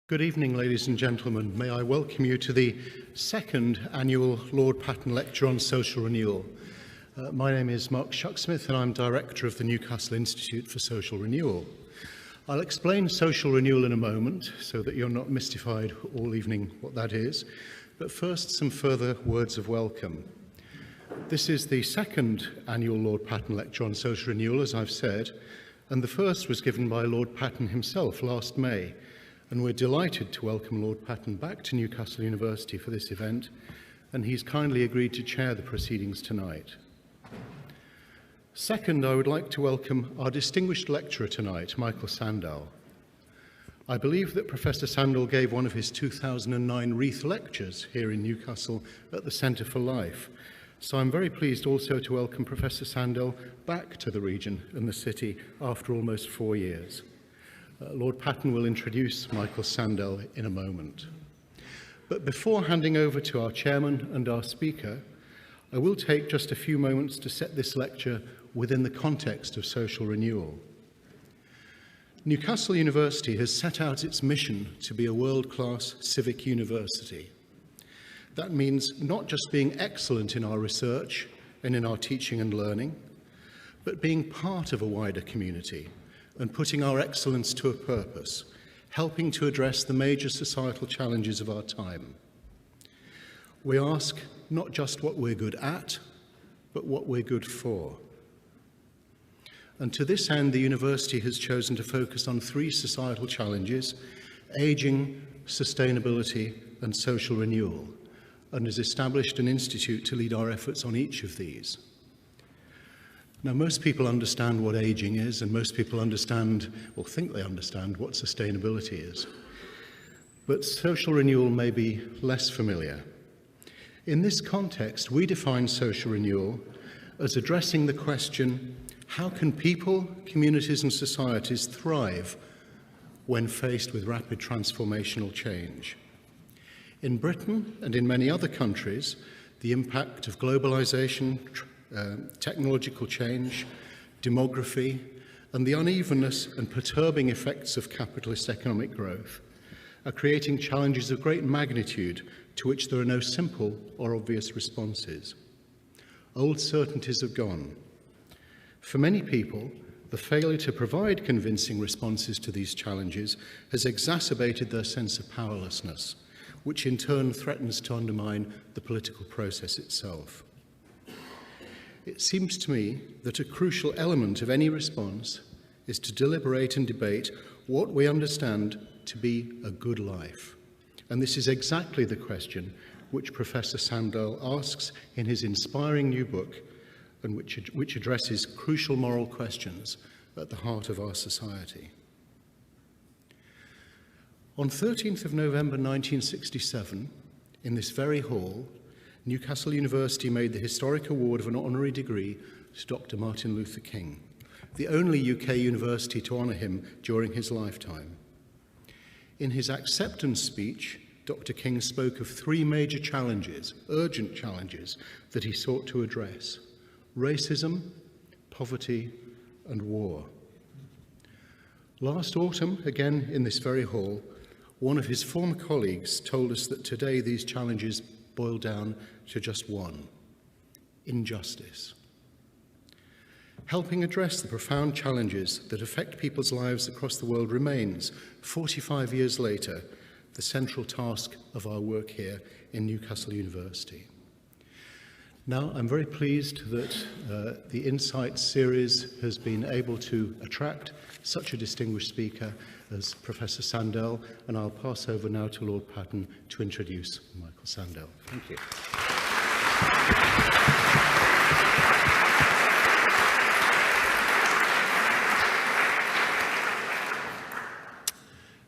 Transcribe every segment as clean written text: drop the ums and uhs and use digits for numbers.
Good evening, ladies and gentlemen. May I welcome you to the second annual Lord Patten Lecture on Social Renewal. My name is Mark Shucksmith and I'm Director of the Newcastle Institute for Social Renewal. I'll explain social renewal in a moment so that you're not mystified all evening what that is, but first some further words of welcome. This is the second annual Lord Patten Lecture on Social Renewal, as I've said, and the first was given by Lord Patten himself last May. And we're delighted to welcome Lord Patten back to Newcastle University for this event, and he's kindly agreed to chair the proceedings tonight. Second, I would like to welcome our distinguished lecturer tonight, Michael Sandel. I believe that Professor Sandel gave one of his 2009 Wreath lectures here in Newcastle at the Centre for Life, so I'm very pleased also to welcome Professor Sandel back to the region and the city after almost 4 years. Lord Patten will introduce Michael Sandel in a moment. But before handing over to our chairman and our speaker, I will take just a few moments to set this lecture within the context of social renewal. Newcastle University has set out its mission to be a world-class civic university. That means not just being excellent in our research and in our teaching and learning, but being part of a wider community and putting our excellence to a purpose, helping to address the major societal challenges of our time. We ask not just what we're good at, but what we're good for. And to this end, the university has chosen to focus on 3 societal challenges: ageing, sustainability, and social renewal, and has established an institute to lead our efforts on each of these. Now, most people understand what ageing is, and most people understand, or think they understand, what sustainability is. But social renewal may be less familiar. In this context, we define social renewal as addressing the question, how can people, communities, and societies thrive when faced with rapid transformational change? In Britain and in many other countries, the impact of globalization, technological change, demography, and the unevenness and perturbing effects of capitalist economic growth are creating challenges of great magnitude to which there are no simple or obvious responses. Old certainties have gone. For many people, the failure to provide convincing responses to these challenges has exacerbated their sense of powerlessness, which in turn threatens to undermine the political process itself. It seems to me that a crucial element of any response is to deliberate and debate what we understand to be a good life. And this is exactly the question which Professor Sandel asks in his inspiring new book, and which addresses crucial moral questions at the heart of our society. On 13th of November 1967, in this very hall, Newcastle University made the historic award of an honorary degree to Dr. Martin Luther King, the only UK university to honour him during his lifetime. In his acceptance speech, Dr. King spoke of 3 major challenges, urgent challenges, that he sought to address: racism, poverty, and war. Last autumn, again in this very hall, one of his former colleagues told us that today these challenges boil down to just one: injustice. Helping address the profound challenges that affect people's lives across the world remains, 45 years later, the central task of our work here in Newcastle University. Now, I'm very pleased that the Insights series has been able to attract such a distinguished speaker as Professor Sandel, and I'll pass over now to Lord Patten to introduce Michael Sandel. Thank you.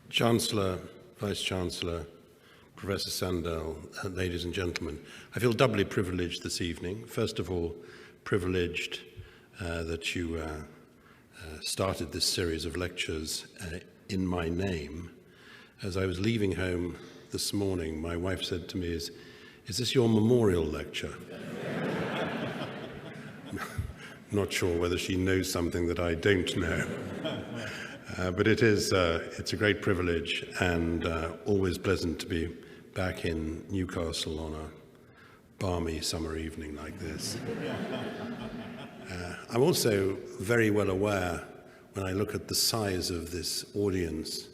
Chancellor, Vice-Chancellor, Professor Sandel, ladies and gentlemen, I feel doubly privileged this evening. First of all, privileged that you started this series of lectures in my name. As I was leaving home this morning, my wife said to me, is this your memorial lecture? Not sure whether she knows something that I don't know. But it's a great privilege and always pleasant to be back in Newcastle on a balmy summer evening like this. I'm also very well aware, when I look at the size of this audience,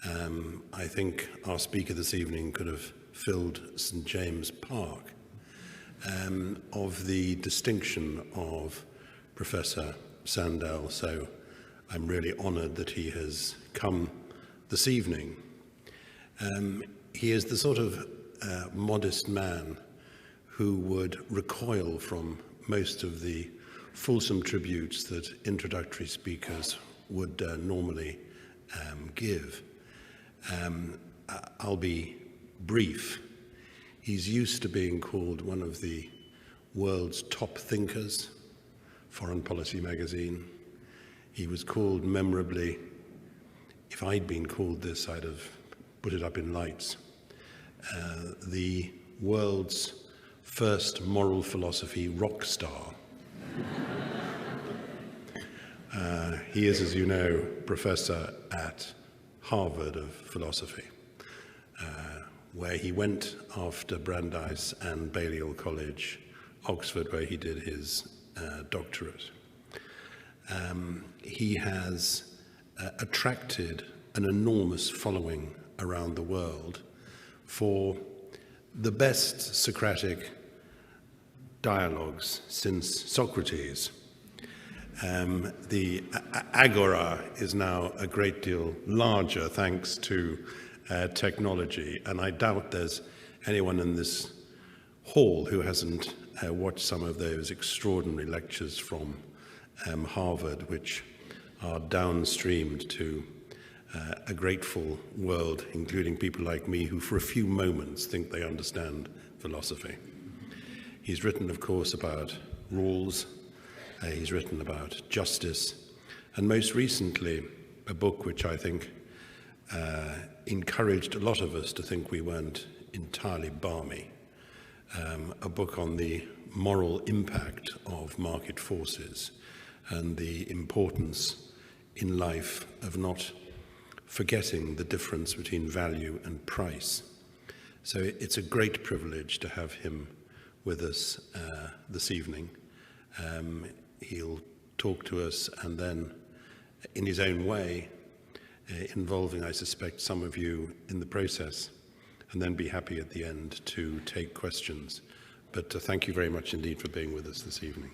I think our speaker this evening could have filled St. James Park, of the distinction of Professor Sandel. So I'm really honoured that he has come this evening. He is the sort of modest man who would recoil from most of the fulsome tributes that introductory speakers would normally give. I'll be brief. He's used to being called one of the world's top thinkers, Foreign Policy magazine. He was called memorably, if I'd been called this, I'd have put it up in lights, the world's first moral philosophy rock star. He is, as you know, professor at Harvard of philosophy, where he went after Brandeis and Balliol College, Oxford, where he did his doctorate. He has attracted an enormous following around the world for the best Socratic dialogues since Socrates. The agora is now a great deal larger thanks to technology, and I doubt there's anyone in this hall who hasn't watched some of those extraordinary lectures from Harvard, which are downstreamed to a grateful world, including people like me who for a few moments think they understand philosophy. He's written, of course, about rules. He's written about justice, and most recently, a book which I think encouraged a lot of us to think we weren't entirely balmy, a book on the moral impact of market forces and the importance in life of not forgetting the difference between value and price. So it's a great privilege to have him with us this evening. He'll talk to us and then, in his own way, involving, I suspect, some of you in the process, and then be happy at the end to take questions. But thank you very much indeed for being with us this evening.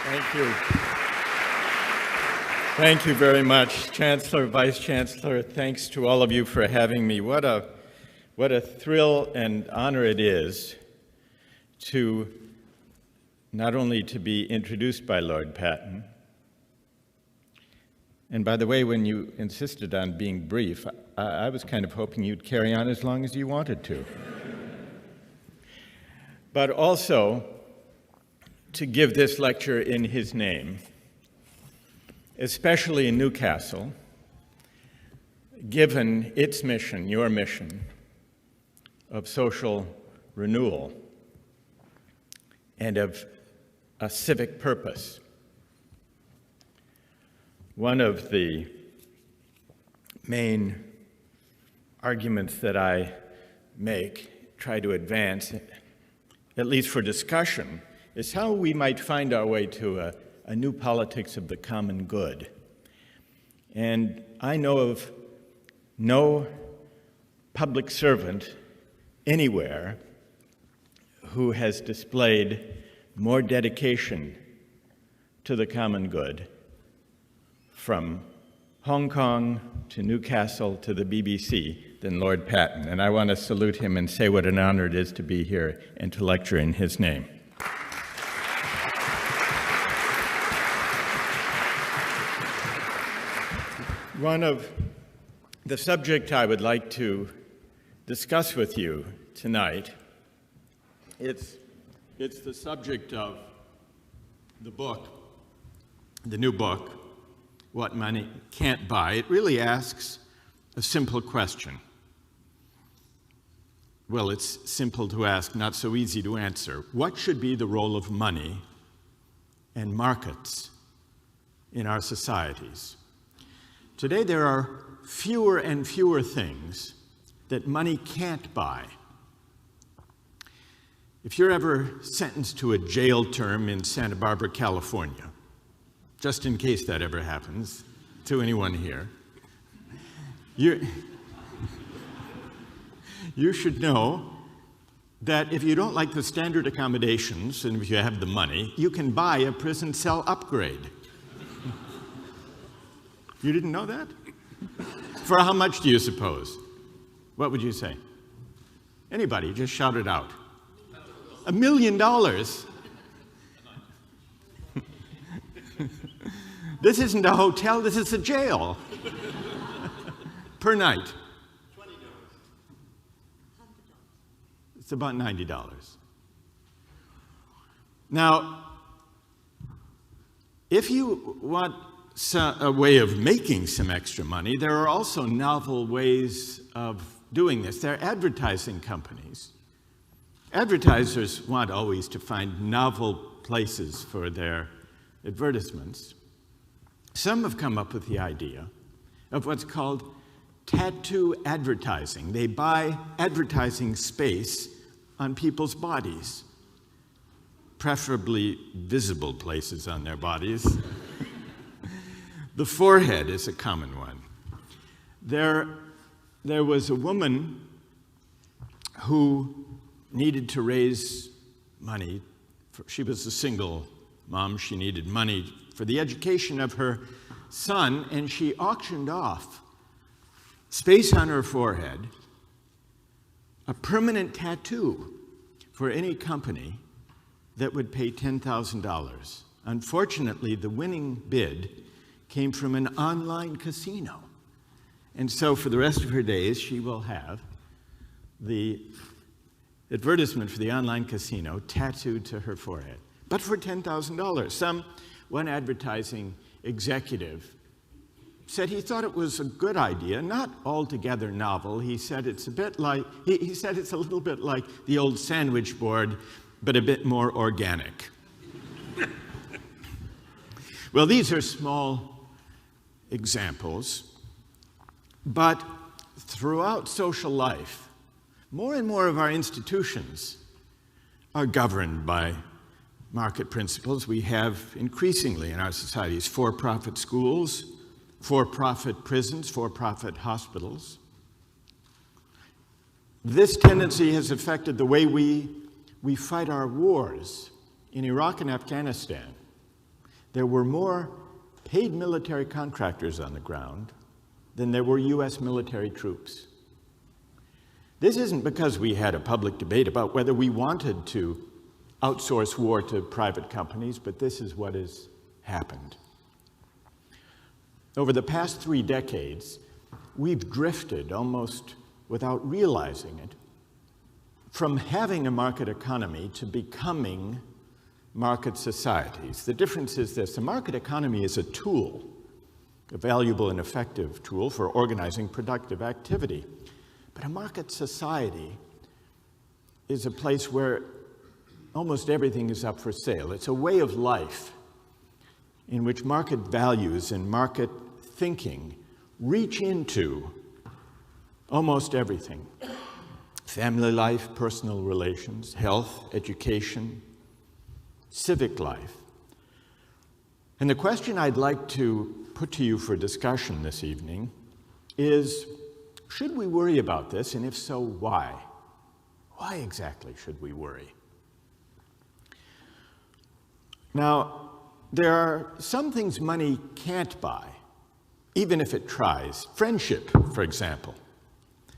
Thank you. Thank you very much, Chancellor, Vice Chancellor. Thanks to all of you for having me. What a thrill and honor it is to not only to be introduced by Lord Patten, and by the way, when you insisted on being brief, I was kind of hoping you'd carry on as long as you wanted to. But also to give this lecture in his name, especially in Newcastle, given its mission, your mission, of social renewal and of a civic purpose. One of the main arguments that I try to advance, at least for discussion, is how we might find our way to a new politics of the common good. And I know of no public servant anywhere who has displayed more dedication to the common good, from Hong Kong to Newcastle to the BBC, than Lord Patten. And I want to salute him and say what an honor it is to be here and to lecture in his name. One of the subject I would like to discuss with you tonight, it's the subject of the book, the new book, What Money Can't Buy. It really asks a simple question. well, it's simple to ask, not so easy to answer. What should be the role of money and markets in our societies? Today, there are fewer and fewer things that money can't buy. If you're ever sentenced to a jail term in Santa Barbara, California, just in case that ever happens to anyone here, you should know that if you don't like the standard accommodations and if you have the money, you can buy a prison cell upgrade. You didn't know that? For how much do you suppose? What would you say? Anybody, just shout it out. $1 million. This isn't a hotel, this is a jail. Per night. It's about $90. Now, if you want a way of making some extra money, there are also novel ways of doing this. There are advertising companies. Advertisers want always to find novel places for their advertisements. Some have come up with the idea of what's called tattoo advertising. They buy advertising space on people's bodies, preferably visible places on their bodies. The forehead is a common one. There was a woman who needed to raise money. She was a single mom. She needed money for the education of her son, and she auctioned off space on her forehead, a permanent tattoo for any company that would pay $10,000. Unfortunately, the winning bid came from an online casino. And so for the rest of her days, she will have the advertisement for the online casino tattooed to her forehead, but for $10,000. One advertising executive said he thought it was a good idea, not altogether novel. He said it's a bit like, he said it's a little bit like the old sandwich board, but a bit more organic. Well, these are small examples, but throughout social life, more and more of our institutions are governed by market principles. We have increasingly in our societies for-profit schools, for-profit prisons, for-profit hospitals. This tendency has affected the way we fight our wars. In Iraq and Afghanistan, there were more paid military contractors on the ground than there were US military troops. This isn't because we had a public debate about whether we wanted to outsource war to private companies, but this is what has happened. Over the past 3 decades, we've drifted almost without realizing it from having a market economy to becoming market societies. The difference is this: a market economy is a tool, a valuable and effective tool for organizing productive activity. But a market society is a place where almost everything is up for sale. It's a way of life in which market values and market thinking reach into almost everything. Family life, personal relations, health, education, civic life. And the question I'd like to put to you for discussion this evening is, should we worry about this? And if so, why? Why exactly should we worry? Now, there are some things money can't buy, even if it tries. Friendship, for example.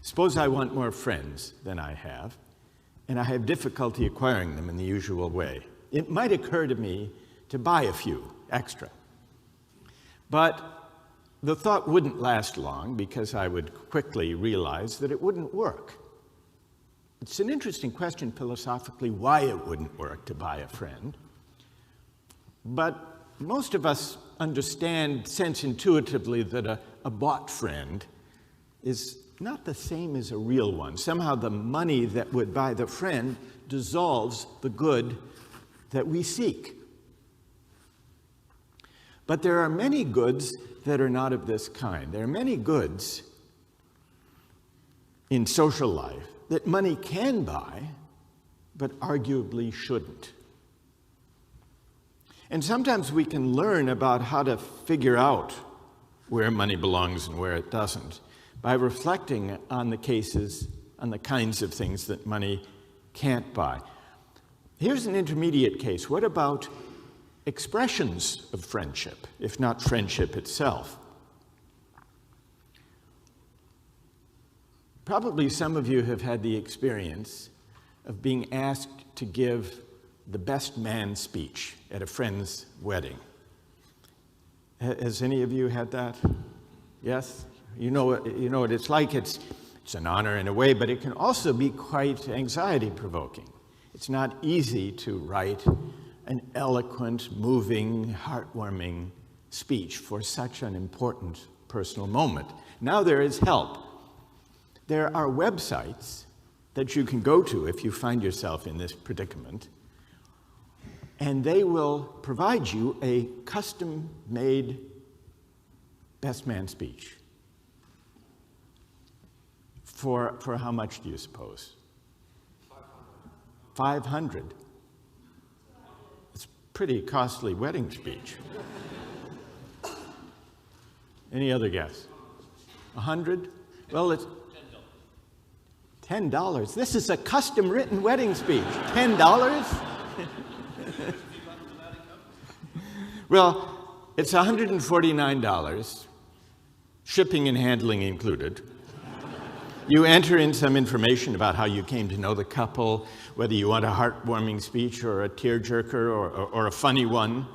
Suppose I want more friends than I have, and I have difficulty acquiring them in the usual way. It might occur to me to buy a few extra. But the thought wouldn't last long, because I would quickly realize that it wouldn't work. It's an interesting question philosophically why it wouldn't work to buy a friend. But most of us understand, sense intuitively, that a bought friend is not the same as a real one. Somehow the money that would buy the friend dissolves the good that we seek. But there are many goods that are not of this kind. There are many goods in social life that money can buy, but arguably shouldn't. And sometimes we can learn about how to figure out where money belongs and where it doesn't by reflecting on the cases, on the kinds of things that money can't buy. Here's an intermediate case. What about expressions of friendship, if not friendship itself? Probably some of you have had the experience of being asked to give the best man speech at a friend's wedding. Has any of you had that? Yes? You know what it's like. It's an honor in a way, but it can also be quite anxiety-provoking. It's not easy to write an eloquent, moving, heartwarming speech for such an important personal moment. Now there is help. There are websites that you can go to if you find yourself in this predicament, and they will provide you a custom-made best man speech. For how much do you suppose? 500. It's a pretty costly wedding speech. Any other guess? 100? Well, it's $10. This is a custom-written wedding speech. $10? Well, it's $149, shipping and handling included. You enter in some information about how you came to know the couple, whether you want a heartwarming speech or a tearjerker or a funny one.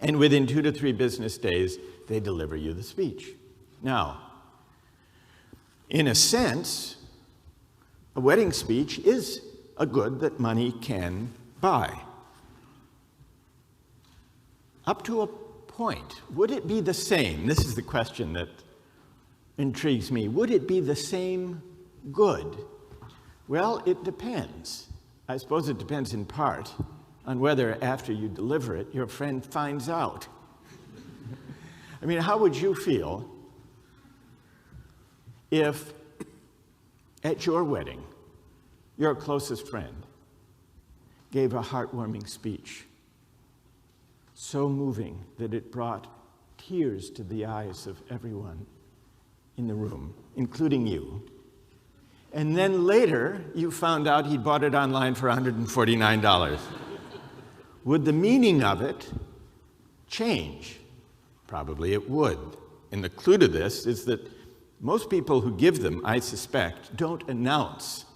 And within 2 to 3 business days, they deliver you the speech. Now, in a sense, a wedding speech is a good that money can buy. Up to a point, would it be the same? This is the question that intrigues me. Would it be the same good? Well, it depends. I suppose it depends in part on whether after you deliver it, your friend finds out. I mean, how would you feel if at your wedding, your closest friend gave a heartwarming speech, so moving that it brought tears to the eyes of everyone in the room, including you. And then later, you found out he'd bought it online for $149. Would the meaning of it change? Probably it would. And the clue to this is that most people who give them, I suspect, don't announce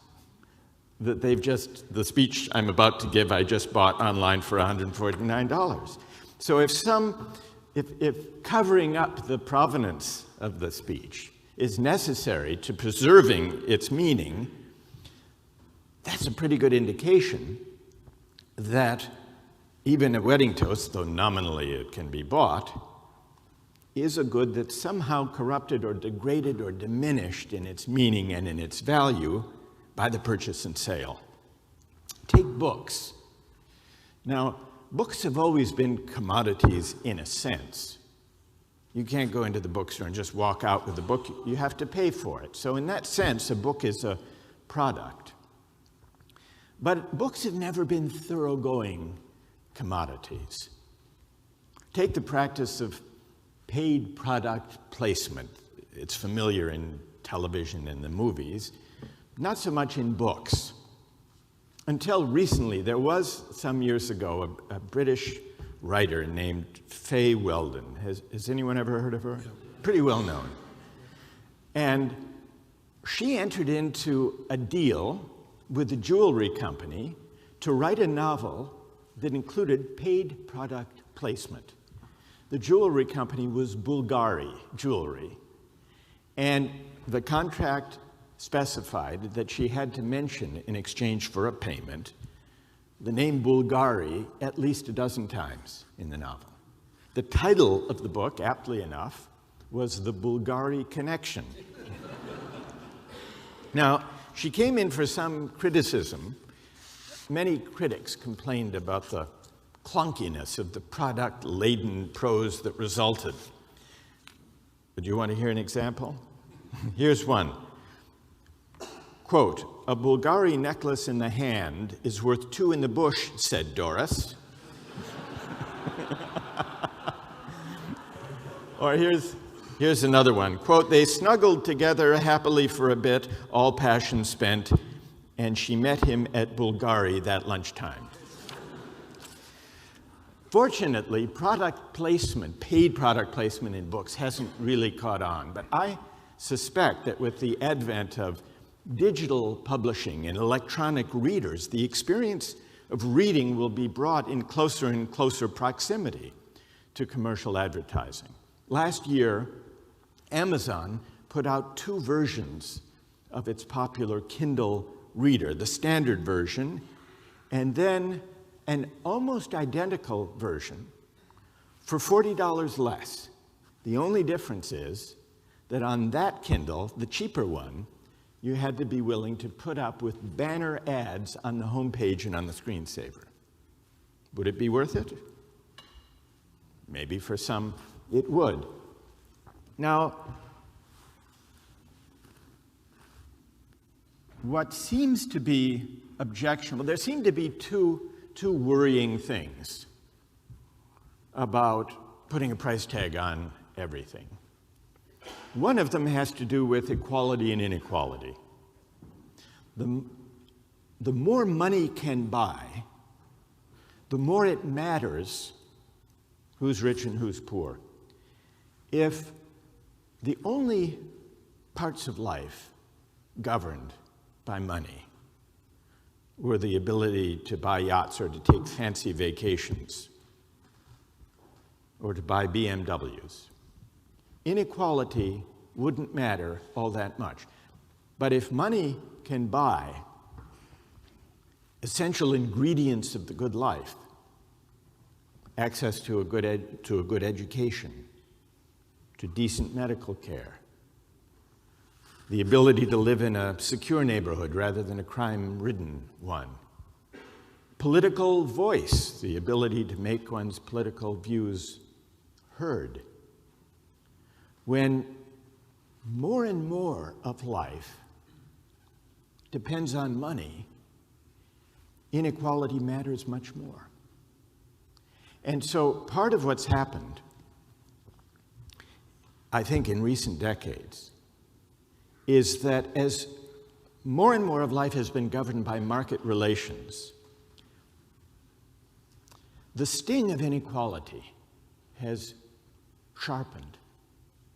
that the speech I'm about to give, I just bought online for $149. So if covering up the provenance of the speech is necessary to preserving its meaning, that's a pretty good indication that even a wedding toast, though nominally it can be bought, is a good that's somehow corrupted or degraded or diminished in its meaning and in its value by the purchase and sale. Take books. Now, books have always been commodities in a sense. You can't go into the bookstore and just walk out with a book. You have to pay for it. So in that sense, a book is a product. But books have never been thoroughgoing commodities. Take the practice of paid product placement. It's familiar in television and the movies, not so much in books. Until recently, there was, some years ago, a British writer named Fay Weldon. Has anyone ever heard of her? Yeah. Pretty well known. And she entered into a deal with a jewelry company to write a novel that included paid product placement. The jewelry company was Bulgari Jewelry, and the contract specified that she had to mention, in exchange for a payment, the name Bulgari at least 12 times in the novel. The title of the book, aptly enough, was The Bulgari Connection. Now, she came in for some criticism. Many critics complained about the clunkiness of the product-laden prose that resulted. Would you want to hear an example? Here's one. Quote, "A Bulgari necklace in the hand is worth 2 in the bush," said Doris. Or here's another one. Quote, "They snuggled together happily for a bit, all passion spent, and she met him at Bulgari that lunchtime." Fortunately, product placement, paid product placement in books hasn't really caught on, but I suspect that with the advent of digital publishing and electronic readers, the experience of reading will be brought in closer and closer proximity to commercial advertising. Last year, Amazon put out 2 versions of its popular Kindle reader, the standard version, and then an almost identical version for $40 less. The only difference is that on that Kindle, the cheaper one, you had to be willing to put up with banner ads on the homepage and on the screensaver. Would it be worth it? Maybe for some it would. Now, what seems to be objectionable, there seem to be two worrying things about putting a price tag on everything. One of them has to do with equality and inequality. The more money can buy, the more it matters who's rich and who's poor. If the only parts of life governed by money were the ability to buy yachts or to take fancy vacations or to buy BMWs, inequality wouldn't matter all that much. But if money can buy essential ingredients of the good life, access to a good education, to decent medical care, the ability to live in a secure neighborhood rather than a crime-ridden one, political voice, the ability to make one's political views heard. When more and more of life depends on money, inequality matters much more. And so part of what's happened, I think, in recent decades, is that as more and more of life has been governed by market relations, the sting of inequality has sharpened.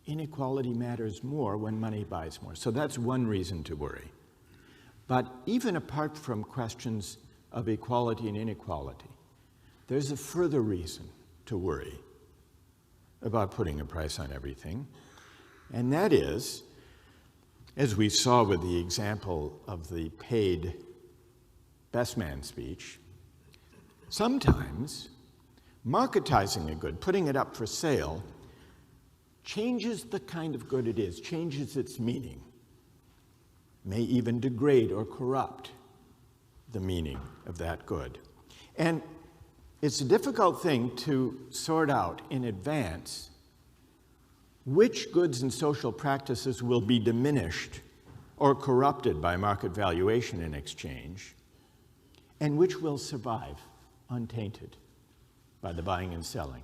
Inequality matters more when money buys more. So that's one reason to worry. But even apart from questions of equality and inequality, there's a further reason to worry about putting a price on everything, and that is, as we saw with the example of the paid best man speech, sometimes marketizing a good, putting it up for sale, changes the kind of good it is, changes its meaning, may even degrade or corrupt the meaning of that good. And it's a difficult thing to sort out in advance which goods and social practices will be diminished or corrupted by market valuation in exchange, and which will survive untainted by the buying and selling.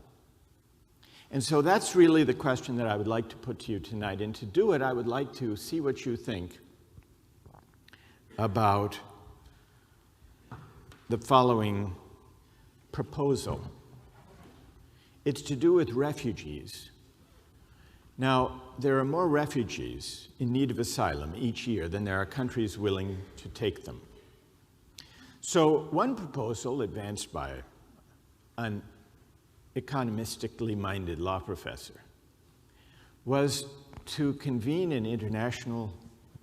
And so that's really the question that I would like to put to you tonight. And to do it, I would like to see what you think about the following proposal. It's to do with refugees. Now, there are more refugees in need of asylum each year than there are countries willing to take them. So one proposal advanced by an economistically minded law professor was to convene an international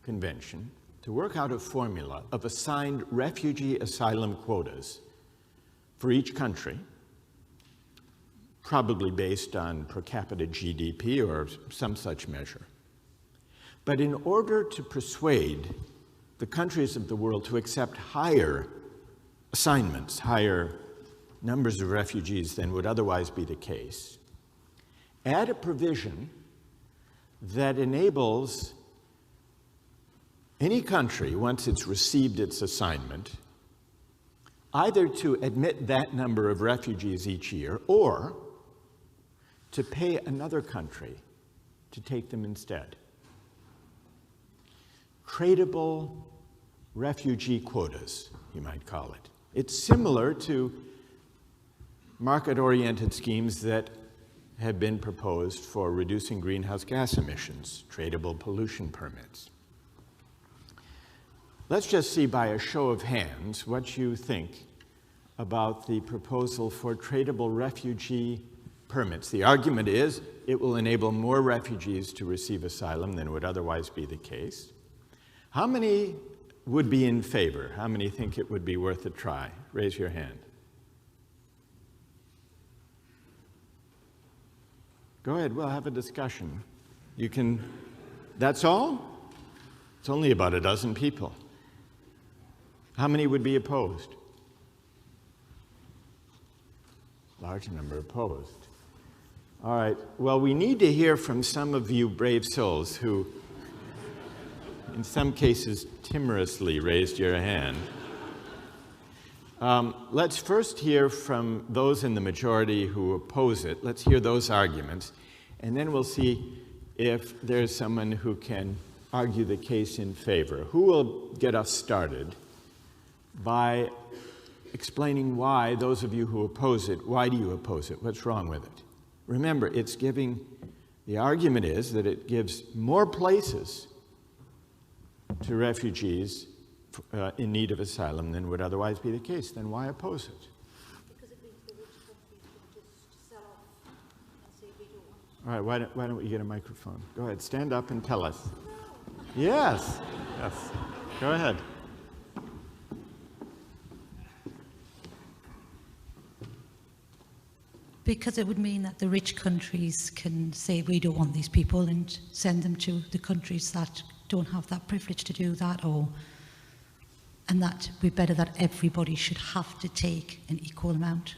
convention to work out a formula of assigned refugee asylum quotas for each country, probably based on per capita GDP or some such measure. But in order to persuade the countries of the world to accept higher assignments, higher numbers of refugees than would otherwise be the case, add a provision that enables any country, once it's received its assignment, either to admit that number of refugees each year or to pay another country to take them instead. Tradable refugee quotas, you might call it. It's similar to market-oriented schemes that have been proposed for reducing greenhouse gas emissions, tradable pollution permits. Let's just see by a show of hands what you think about the proposal for tradable refugee permits. The argument is it will enable more refugees to receive asylum than would otherwise be the case. How many would be in favor? How many think it would be worth a try? Raise your hand. Go ahead, we'll have a discussion. You can, that's all? It's only about a dozen people. How many would be opposed? Large number opposed. All right, well, we need to hear from some of you brave souls who, in some cases, timorously raised your hand. Let's first hear from those in the majority who oppose it. Let's hear those arguments, and then we'll see if there's someone who can argue the case in favor. Who will get us started by explaining why, those of you who oppose it, why do you oppose it? What's wrong with it? Remember, it's giving, the argument is that it gives more places to refugees in need of asylum than would otherwise be the case. Then why oppose it? Because it means the rich countries can just sell off and say we don't want. All right, why don't we get a microphone? Go ahead, stand up and tell us. Yes, yes, go ahead. Because it would mean that the rich countries can say we don't want these people and send them to the countries that don't have that privilege to do that, and that would be better that everybody should have to take an equal amount.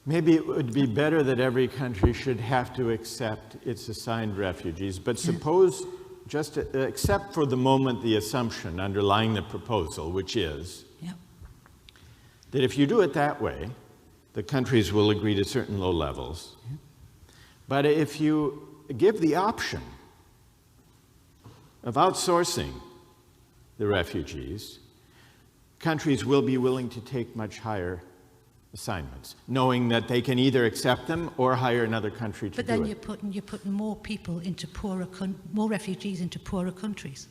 Maybe it would be better that every country should have to accept its assigned refugees, but suppose, just accept for the moment the assumption underlying the proposal, which is that if you do it that way, the countries will agree to certain low levels. But if you give the option of outsourcing the refugees, countries will be willing to take much higher assignments, knowing that they can either accept them or hire another country to do it. But then you're putting more people into more refugees into poorer countries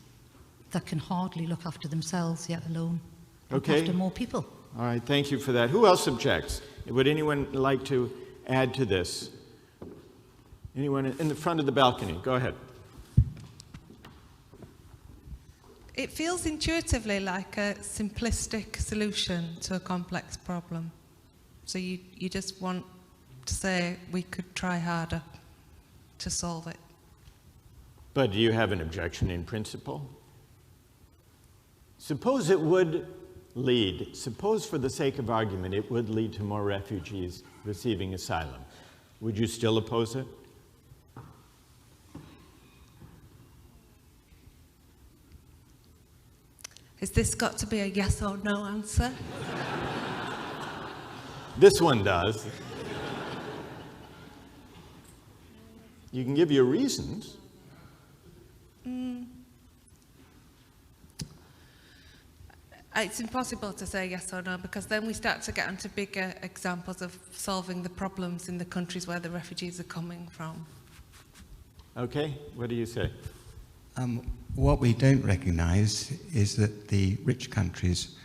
that can hardly look after themselves, yet alone look after more people. All right, thank you for that. Who else objects? Would anyone like to add to this? Anyone in the front of the balcony? Go ahead. It feels intuitively like a simplistic solution to a complex problem. So you just want to say we could try harder to solve it. But do you have an objection in principle? Suppose it would lead, suppose for the sake of argument, it would lead to more refugees receiving asylum. Would you still oppose it? Has this got to be a yes or no answer? This one does. You can give your reasons. It's impossible to say yes or no, because then we start to get into bigger examples of solving the problems in the countries where the refugees are coming from. Okay, what do you say? What we don't recognise is that the rich countries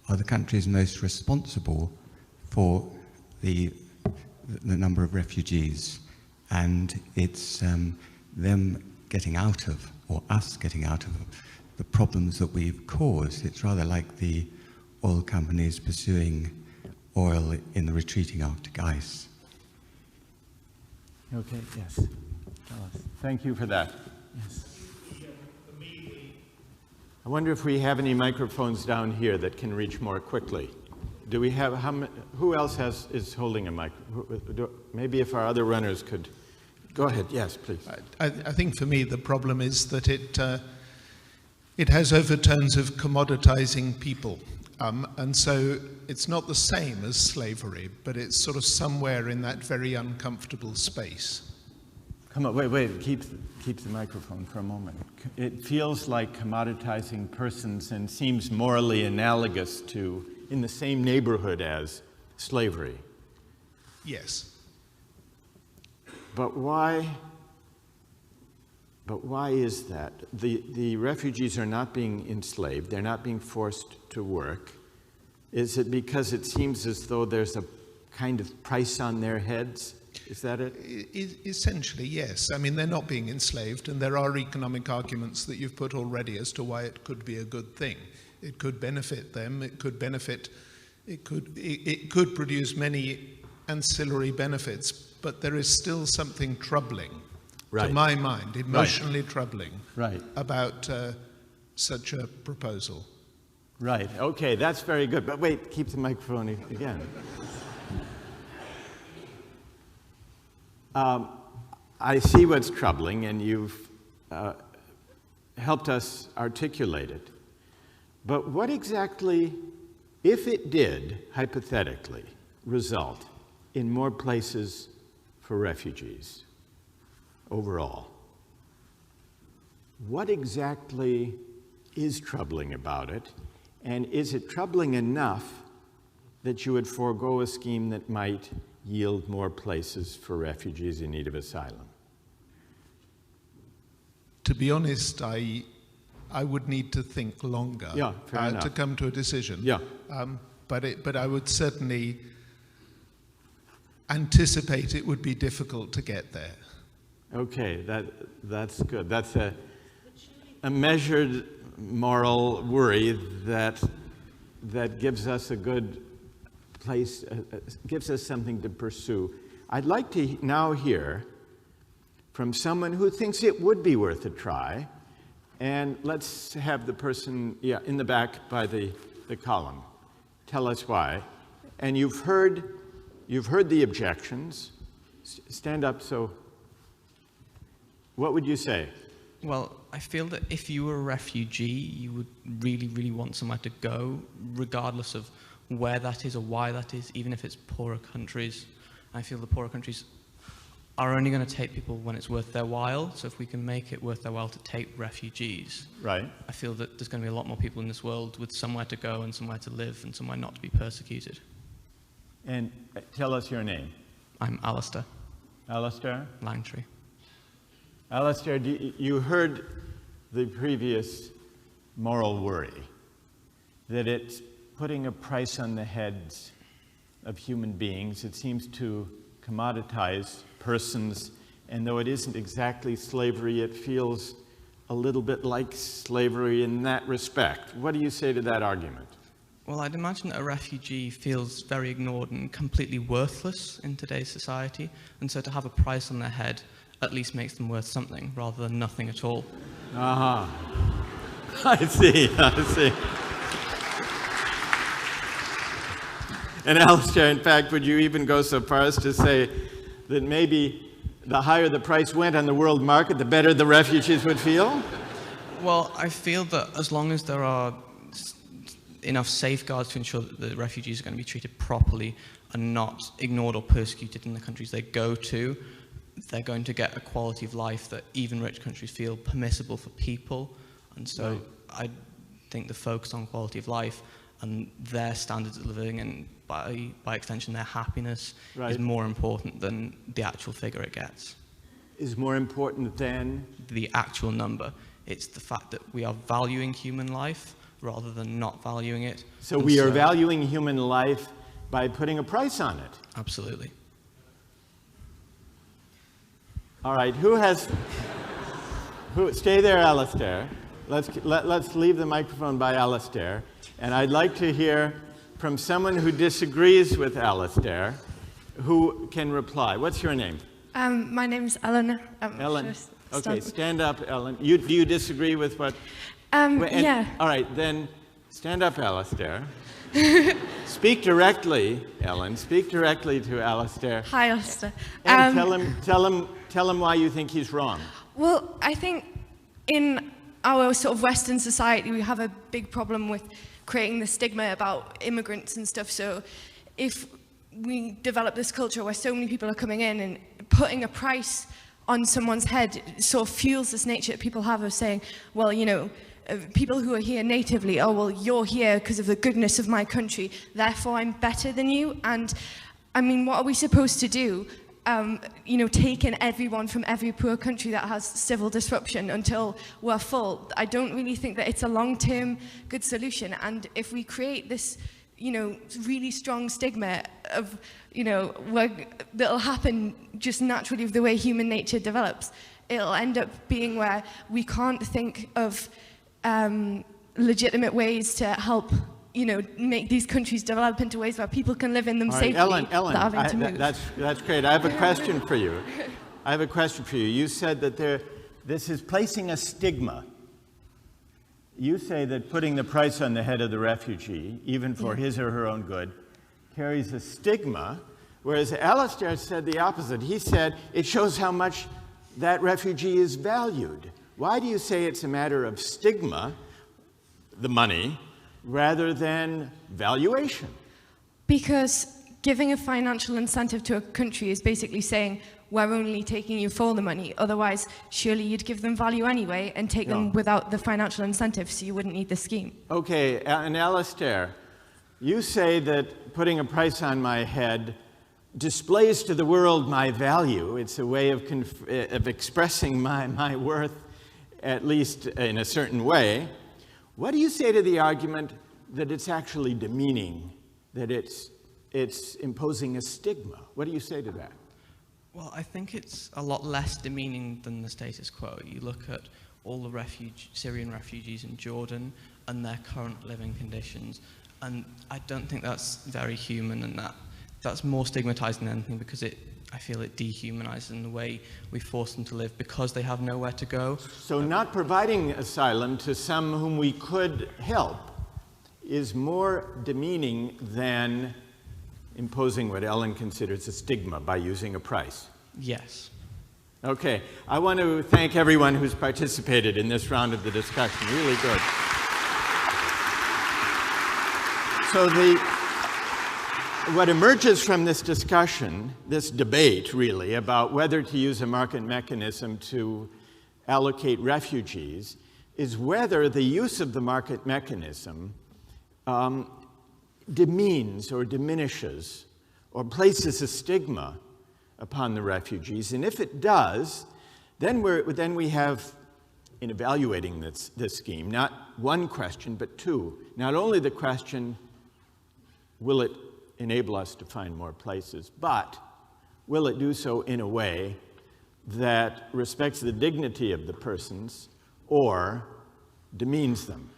are the countries most responsible for the number of refugees, and it's them getting out of, or us getting out of, the problems that we've caused. It's rather like the oil companies pursuing oil in the retreating Arctic ice. Okay, yes. Tell us. Thank you for that. Yes. I wonder if we have any microphones down here that can reach more quickly. Do we have, who else is holding a mic? Maybe if our other runners could. Go ahead, yes, please. I think for me the problem is that it has overtones of commoditizing people. And so it's not the same as slavery, but it's sort of somewhere in that very uncomfortable space. Come on, wait, keep the microphone for a moment. It feels like commoditizing persons and seems morally analogous to, in the same neighborhood as slavery. Yes. But why is that? The refugees are not being enslaved, they're not being forced to work. Is it because it seems as though there's a kind of price on their heads? Is that it? Essentially, yes. I mean, they're not being enslaved, and there are economic arguments that you've put already as to why it could be a good thing. It could benefit them, it could produce many ancillary benefits, but there is still something troubling, to my mind, emotionally troubling, about such a proposal. Right, okay, that's very good. But wait, keep the microphone again. I see what's troubling, and you've helped us articulate it. But what exactly, if it did, hypothetically, result in more places for refugees overall, what exactly is troubling about it? And is it troubling enough that you would forego a scheme that might yield more places for refugees in need of asylum? To be honest, I would need to think longer to come to a decision. Yeah. But I would certainly anticipate it would be difficult to get there. Okay, that's good. That's a measured moral worry that gives us a good place, gives us something to pursue. I'd like to now hear from someone who thinks it would be worth a try, and let's have the person in the back by the column tell us why. And you've heard the objections. Stand up. So what would you say? Well, I feel that if you were a refugee, you would really, really want somewhere to go, regardless of where that is or why that is, even if it's poorer countries. I feel the poorer countries are only going to take people when it's worth their while. So if we can make it worth their while to take refugees, I feel that there's going to be a lot more people in this world with somewhere to go and somewhere to live and somewhere not to be persecuted. And tell us your name. I'm Alistair. Alistair? Langtree. Alistair, you heard the previous moral worry, that it's putting a price on the heads of human beings. It seems to commoditize persons, and though it isn't exactly slavery, it feels a little bit like slavery in that respect. What do you say to that argument? Well, I'd imagine that a refugee feels very ignored and completely worthless in today's society, and so to have a price on their head at least makes them worth something rather than nothing at all. I see. And Alistair, in fact, would you even go so far as to say that maybe the higher the price went on the world market, the better the refugees would feel? Well, I feel that as long as there are enough safeguards to ensure that the refugees are going to be treated properly and not ignored or persecuted in the countries they go to, they're going to get a quality of life that even rich countries feel permissible for people. And so I think the focus on quality of life and their standards of living and by extension their happiness is more important than the actual figure it gets. Is more important than? The actual number. It's the fact that we are valuing human life rather than not valuing it. So we are valuing human life by putting a price on it? Absolutely. All right, stay there, Alistair. Let's leave the microphone by Alistair. And I'd like to hear from someone who disagrees with Alistair, who can reply. What's your name? My name's Ellen. Ellen. Okay, stand up, Ellen. Do you disagree with what Yeah. All right, then stand up, Alistair. Speak directly, Ellen. Speak directly to Alistair. Hi, Alistair. And tell him why you think he's wrong. Well, I think in our sort of Western society, we have a big problem with creating the stigma about immigrants and stuff. So if we develop this culture where so many people are coming in and putting a price on someone's head, it sort of fuels this nature that people have of saying, well, you know, people who are here natively, oh, well, you're here because of the goodness of my country, therefore I'm better than you. And I mean, what are we supposed to do? You know, take in everyone from every poor country that has civil disruption until we're full. I don't really think that it's a long-term good solution. And if we create this, you know, really strong stigma of, you know, that'll happen just naturally with the way human nature develops, it'll end up being where we can't think of legitimate ways to help, you know, make these countries develop into ways where people can live in them safely. Ellen, without having to move. that's great. I have a question for you. You said that this is placing a stigma. You say that putting the price on the head of the refugee, even for his or her own good, carries a stigma, whereas Alistair said the opposite. He said it shows how much that refugee is valued. Why do you say it's a matter of stigma, the money, rather than valuation? Because giving a financial incentive to a country is basically saying, we're only taking you for the money. Otherwise, surely you'd give them value anyway and take them without the financial incentive, so you wouldn't need the scheme. Okay, and Alistair, you say that putting a price on my head displays to the world my value. It's a way of expressing my worth, at least in a certain way. What do you say to the argument that it's actually demeaning, that it's imposing a stigma? What do you say to that? Well, I think it's a lot less demeaning than the status quo. You look at all the Syrian refugees in Jordan and their current living conditions, and I don't think that's very human, and that's more stigmatizing than anything, because I feel it dehumanizes in the way we force them to live because they have nowhere to go. So not providing asylum to some whom we could help is more demeaning than imposing what Ellen considers a stigma by using a price. Yes. Okay, I want to thank everyone who's participated in this round of the discussion. Really good. So what emerges from this discussion, this debate really, about whether to use a market mechanism to allocate refugees, is whether the use of the market mechanism demeans or diminishes or places a stigma upon the refugees. And if it does, then we have, in evaluating this scheme, not one question, but two. Not only the question, will it enable us to find more places, but will it do so in a way that respects the dignity of the persons or demeans them?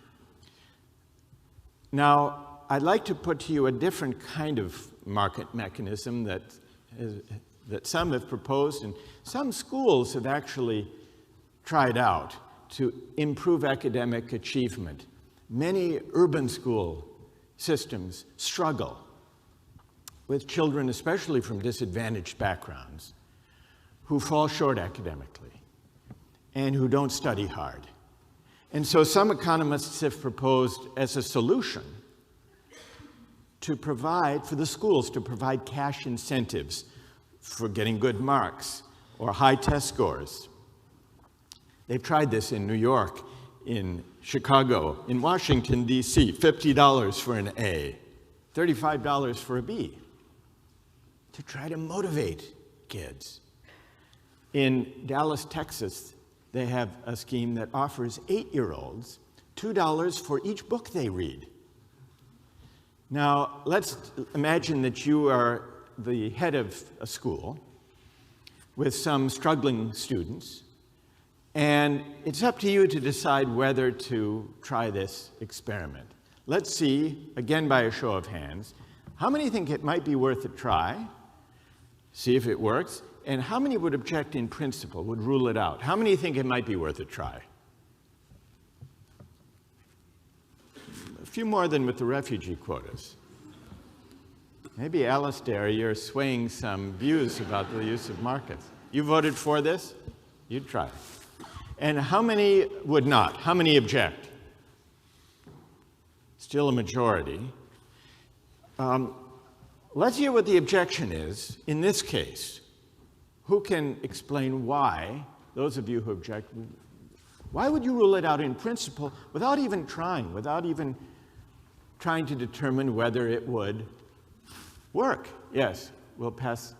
Now, I'd like to put to you a different kind of market mechanism that some have proposed, and some schools have actually tried out to improve academic achievement. Many urban school systems struggle with children, especially from disadvantaged backgrounds, who fall short academically and who don't study hard. And so some economists have proposed as a solution to provide, for the schools to provide cash incentives for getting good marks or high test scores. They've tried this in New York, in Chicago, in Washington, D.C., $50 for an A, $35 for a B, to try to motivate kids. In Dallas, Texas, they have a scheme that offers 8-year-olds $2 for each book they read. Now, let's imagine that you are the head of a school with some struggling students, and it's up to you to decide whether to try this experiment. Let's see, again by a show of hands, how many think it might be worth a try, see if it works, and how many would object in principle, would rule it out? How many think it might be worth a try? few more than with the refugee quotas. Maybe, Alistair, you're swaying some views about the use of markets. You voted for this? You'd try. And how many would not? How many object? Still a majority. Let's hear what the objection is in this case. Who can explain why, those of you who object, why would you rule it out in principle without even trying to determine whether it would work? Yes, we'll pass.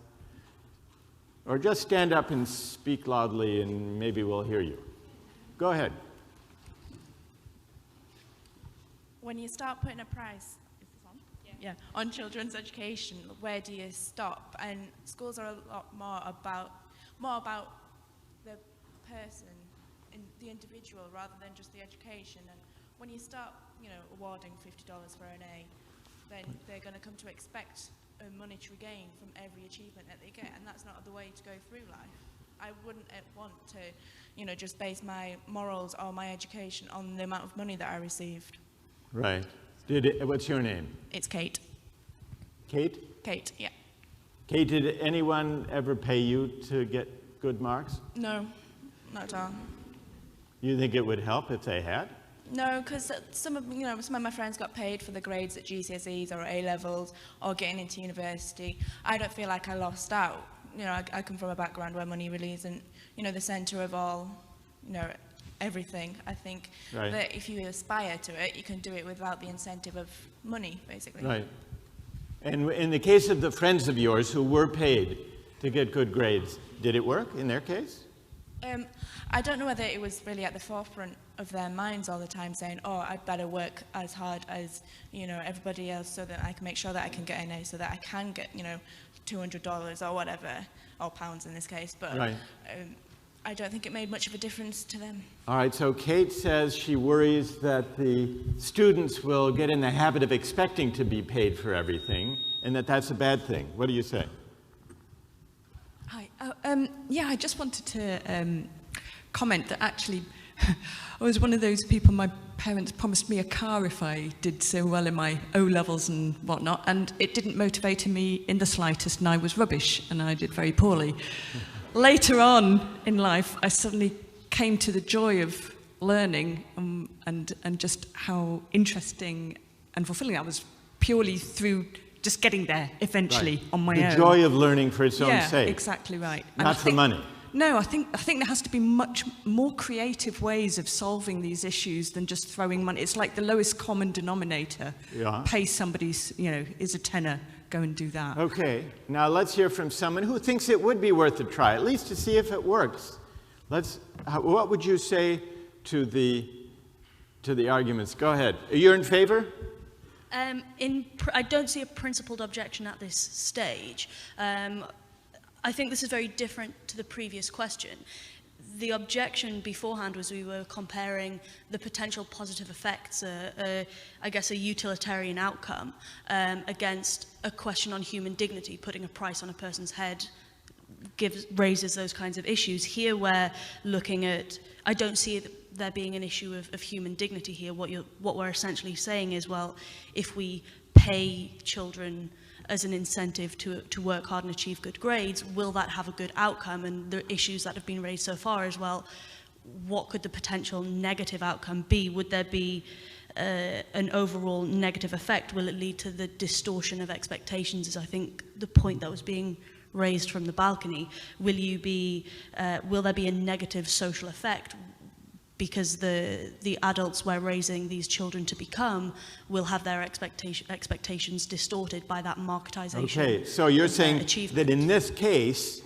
Or just stand up and speak loudly and maybe we'll hear you. Go ahead. When you start putting a price on children's education, where do you stop? And schools are a lot more about the person, the individual, rather than just the education. And when you start, awarding $50 for an A, then they're going to come to expect a monetary gain from every achievement that they get, and that's not the way to go through life. I wouldn't want to, just base my morals or my education on the amount of money that I received. Right. What's your name? It's Kate. Kate? Kate, yeah. Kate, did anyone ever pay you to get good marks? No, not at all. You think it would help if they had? No, because some of my friends got paid for the grades at GCSEs or A levels or getting into university. I don't feel like I lost out. I come from a background where money really isn't, the centre of all, everything. I think that if you aspire to it, you can do it without the incentive of money, basically. Right. And in the case of the friends of yours who were paid to get good grades, did it work in their case? I don't know whether it was really at the forefront of their minds all the time, saying, oh, I'd better work as hard as, everybody else so that I can make sure that I can get an A, so that I can get, $200 or whatever, or pounds in this case. But I don't think it made much of a difference to them. All right, so Kate says she worries that the students will get in the habit of expecting to be paid for everything, and that that's a bad thing. What do you say? Hi. Yeah, I just wanted to comment that actually I was one of those people, my parents promised me a car if I did so well in my O-levels and whatnot, and it didn't motivate me in the slightest, and I was rubbish, and I did very poorly. Later on in life, I suddenly came to the joy of learning and just how interesting and fulfilling that was, purely through just getting there eventually on my own. The joy of learning for its own sake. Yeah, exactly right. Not for money. No, I think there has to be much more creative ways of solving these issues than just throwing money. It's like the lowest common denominator. Yeah. Pay somebody's, is a tenner. Go and do that. Okay, now let's hear from someone who thinks it would be worth a try, at least to see if it works. What would you say to the arguments? Go ahead. You're in favor? I don't see a principled objection at this stage. I think this is very different to the previous question. The objection beforehand was we were comparing the potential positive effects, I guess a utilitarian outcome, against a question on human dignity. Putting a price on a person's head raises those kinds of issues. Here we're looking at, I don't see there being an issue of human dignity here. What we're essentially saying is, well, if we pay children as an incentive to work hard and achieve good grades, will that have a good outcome? And the issues that have been raised so far as well, what could the potential negative outcome be? Would there be an overall negative effect? Will it lead to the distortion of expectations, is I think the point that was being raised from the balcony. Will there be a negative social effect? Because the adults we're raising these children to become will have their expectations distorted by that marketization. Okay, so you're saying that in this case,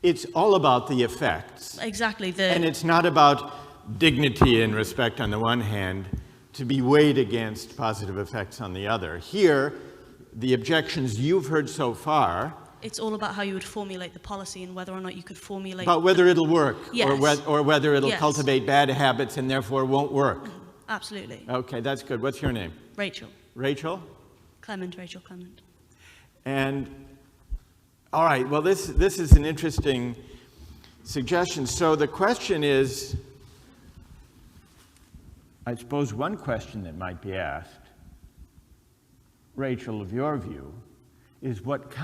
it's all about the effects. Exactly. And it's not about dignity and respect on the one hand to be weighed against positive effects on the other. Here, the objections you've heard so far, it's all about how you would formulate the policy and whether or not you could formulate... About whether it'll work, yes. or whether it'll cultivate bad habits and therefore won't work. Absolutely. Okay, that's good. What's your name? Rachel. Rachel? Clement, Rachel Clement. And, all right, well, this is an interesting suggestion. So the question is, I suppose one question that might be asked, Rachel, of your view, is what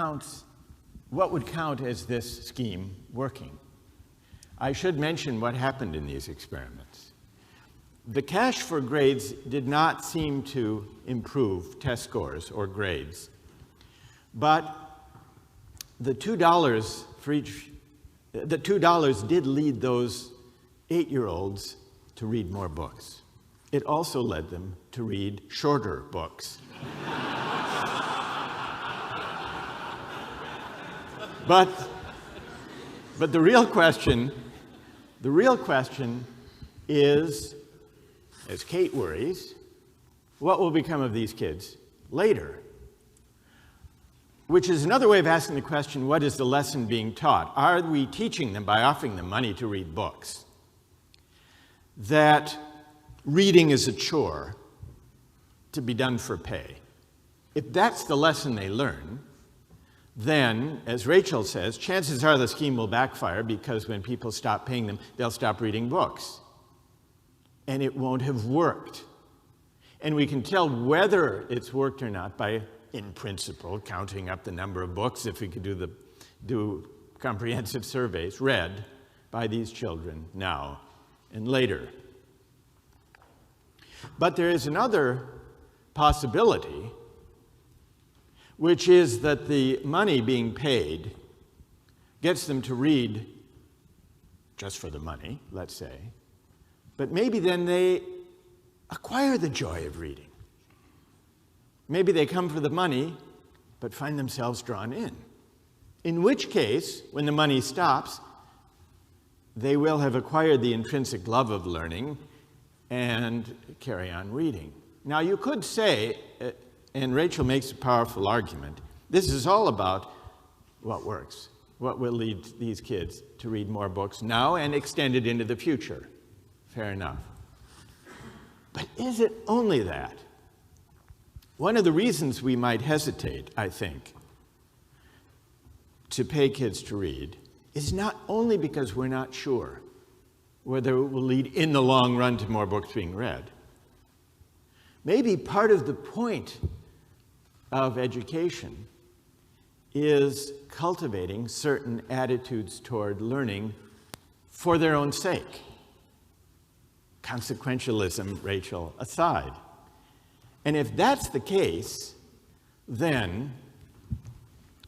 would count as this scheme working? I should mention what happened in these experiments. The cash for grades did not seem to improve test scores or grades, but the $2 for each, the $2 did lead those 8-year-olds to read more books. It also led them to read shorter books. But the real question is, as Kate worries, what will become of these kids later? Which is another way of asking the question, what is the lesson being taught? Are we teaching them by offering them money to read books that reading is a chore to be done for pay? If that's the lesson they learn, then, as Rachel says, chances are the scheme will backfire because when people stop paying them, they'll stop reading books. And it won't have worked. And we can tell whether it's worked or not by, in principle, counting up the number of books, if we could do comprehensive surveys, read by these children now and later. But there is another possibility, which is that the money being paid gets them to read just for the money, let's say, but maybe then they acquire the joy of reading. Maybe they come for the money, but find themselves drawn in which case, when the money stops, they will have acquired the intrinsic love of learning and carry on reading. Now, you could say, and Rachel makes a powerful argument, this is all about what works, what will lead these kids to read more books now and extend it into the future. Fair enough. But is it only that? One of the reasons we might hesitate, I think, to pay kids to read is not only because we're not sure whether it will lead in the long run to more books being read. Maybe part of the point of education is cultivating certain attitudes toward learning for their own sake. Consequentialism, Rachel, aside. And if that's the case, then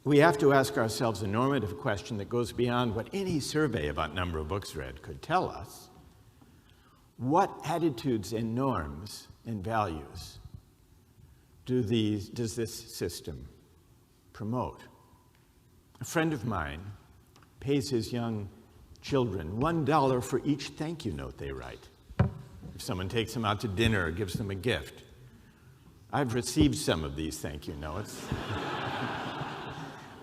we have to ask ourselves a normative question that goes beyond what any survey about number of books read could tell us. What attitudes and norms and values does this system promote? A friend of mine pays his young children $1 for each thank you note they write. If someone takes them out to dinner or gives them a gift. I've received some of these thank you notes.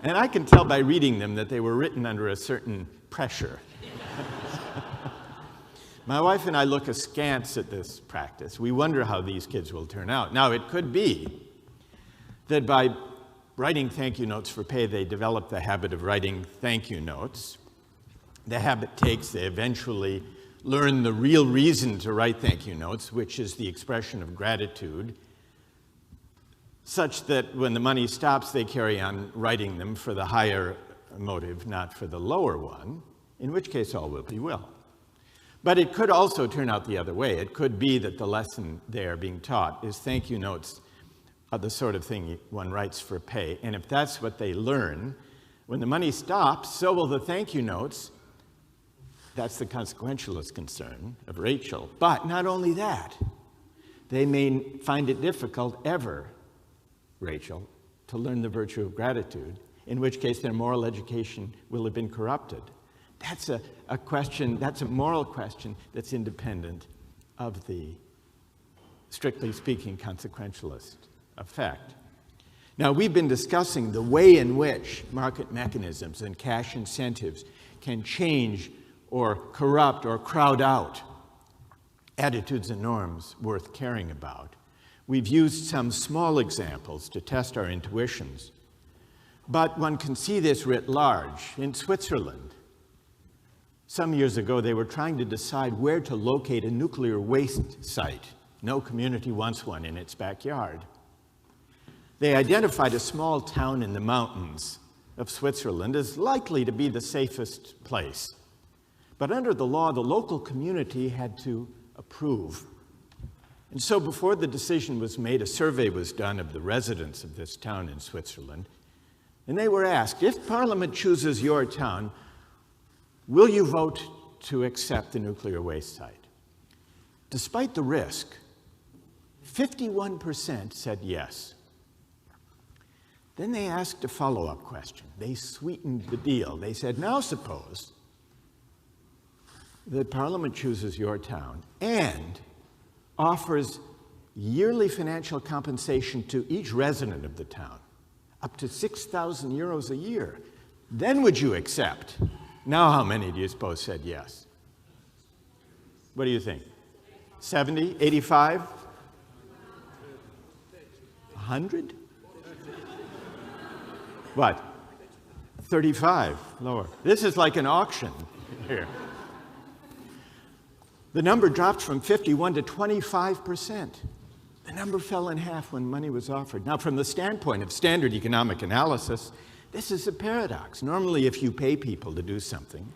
And I can tell by reading them that they were written under a certain pressure. My wife and I look askance at this practice. We wonder how these kids will turn out. Now, it could be that by writing thank you notes for pay, they develop the habit of writing thank you notes. The habit takes, they eventually learn the real reason to write thank you notes, which is the expression of gratitude, such that when the money stops, they carry on writing them for the higher motive, not for the lower one, in which case all will be well. But it could also turn out the other way. It could be that the lesson they are being taught is thank you notes are the sort of thing one writes for pay. And if that's what they learn, when the money stops, so will the thank you notes. That's the consequentialist concern of Rachel. But not only that, they may find it difficult ever, Rachel, to learn the virtue of gratitude, in which case their moral education will have been corrupted. That's a question, that's a moral question that's independent of the, strictly speaking, consequentialist effect. Now, we've been discussing the way in which market mechanisms and cash incentives can change or corrupt or crowd out attitudes and norms worth caring about. We've used some small examples to test our intuitions, but one can see this writ large. In Switzerland, some years ago, they were trying to decide where to locate a nuclear waste site No community wants one in its backyard. They identified a small town in the mountains of Switzerland as likely to be the safest place. But under the law, the local community had to approve. And so before the decision was made, a survey was done of the residents of this town in Switzerland. And they were asked, if Parliament chooses your town, will you vote to accept the nuclear waste site? Despite the risk, 51% said yes. Then they asked a follow-up question. They sweetened the deal. They said, now suppose that Parliament chooses your town and offers yearly financial compensation to each resident of the town, up to 6,000 euros a year. Then would you accept? Now how many do you suppose said yes? What do you think? 70? 85? 100? What? 35, lower. This is like an auction here. The number dropped from 51 to 25%. The number fell in half when money was offered. Now, from the standpoint of standard economic analysis, this is a paradox. Normally, if you pay people to do something,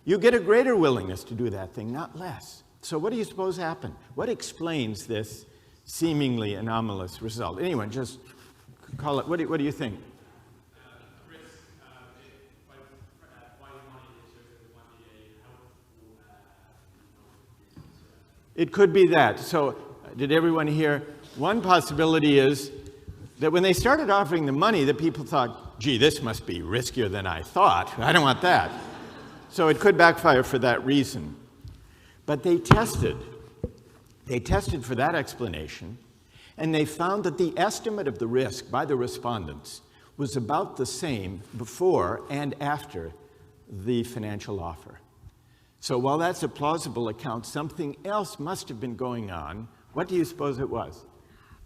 you get a greater willingness to do that thing, not less. So what do you suppose happened? What explains this seemingly anomalous result? Anyone, just call it, what do you think? It could be that. So, did everyone hear? One possibility is that when they started offering the money, the people thought, gee, this must be riskier than I thought. I don't want that. So it could backfire for that reason. But they tested for that explanation, and they found that the estimate of the risk by the respondents was about the same before and after the financial offer. So while that's a plausible account, something else must have been going on. What do you suppose it was?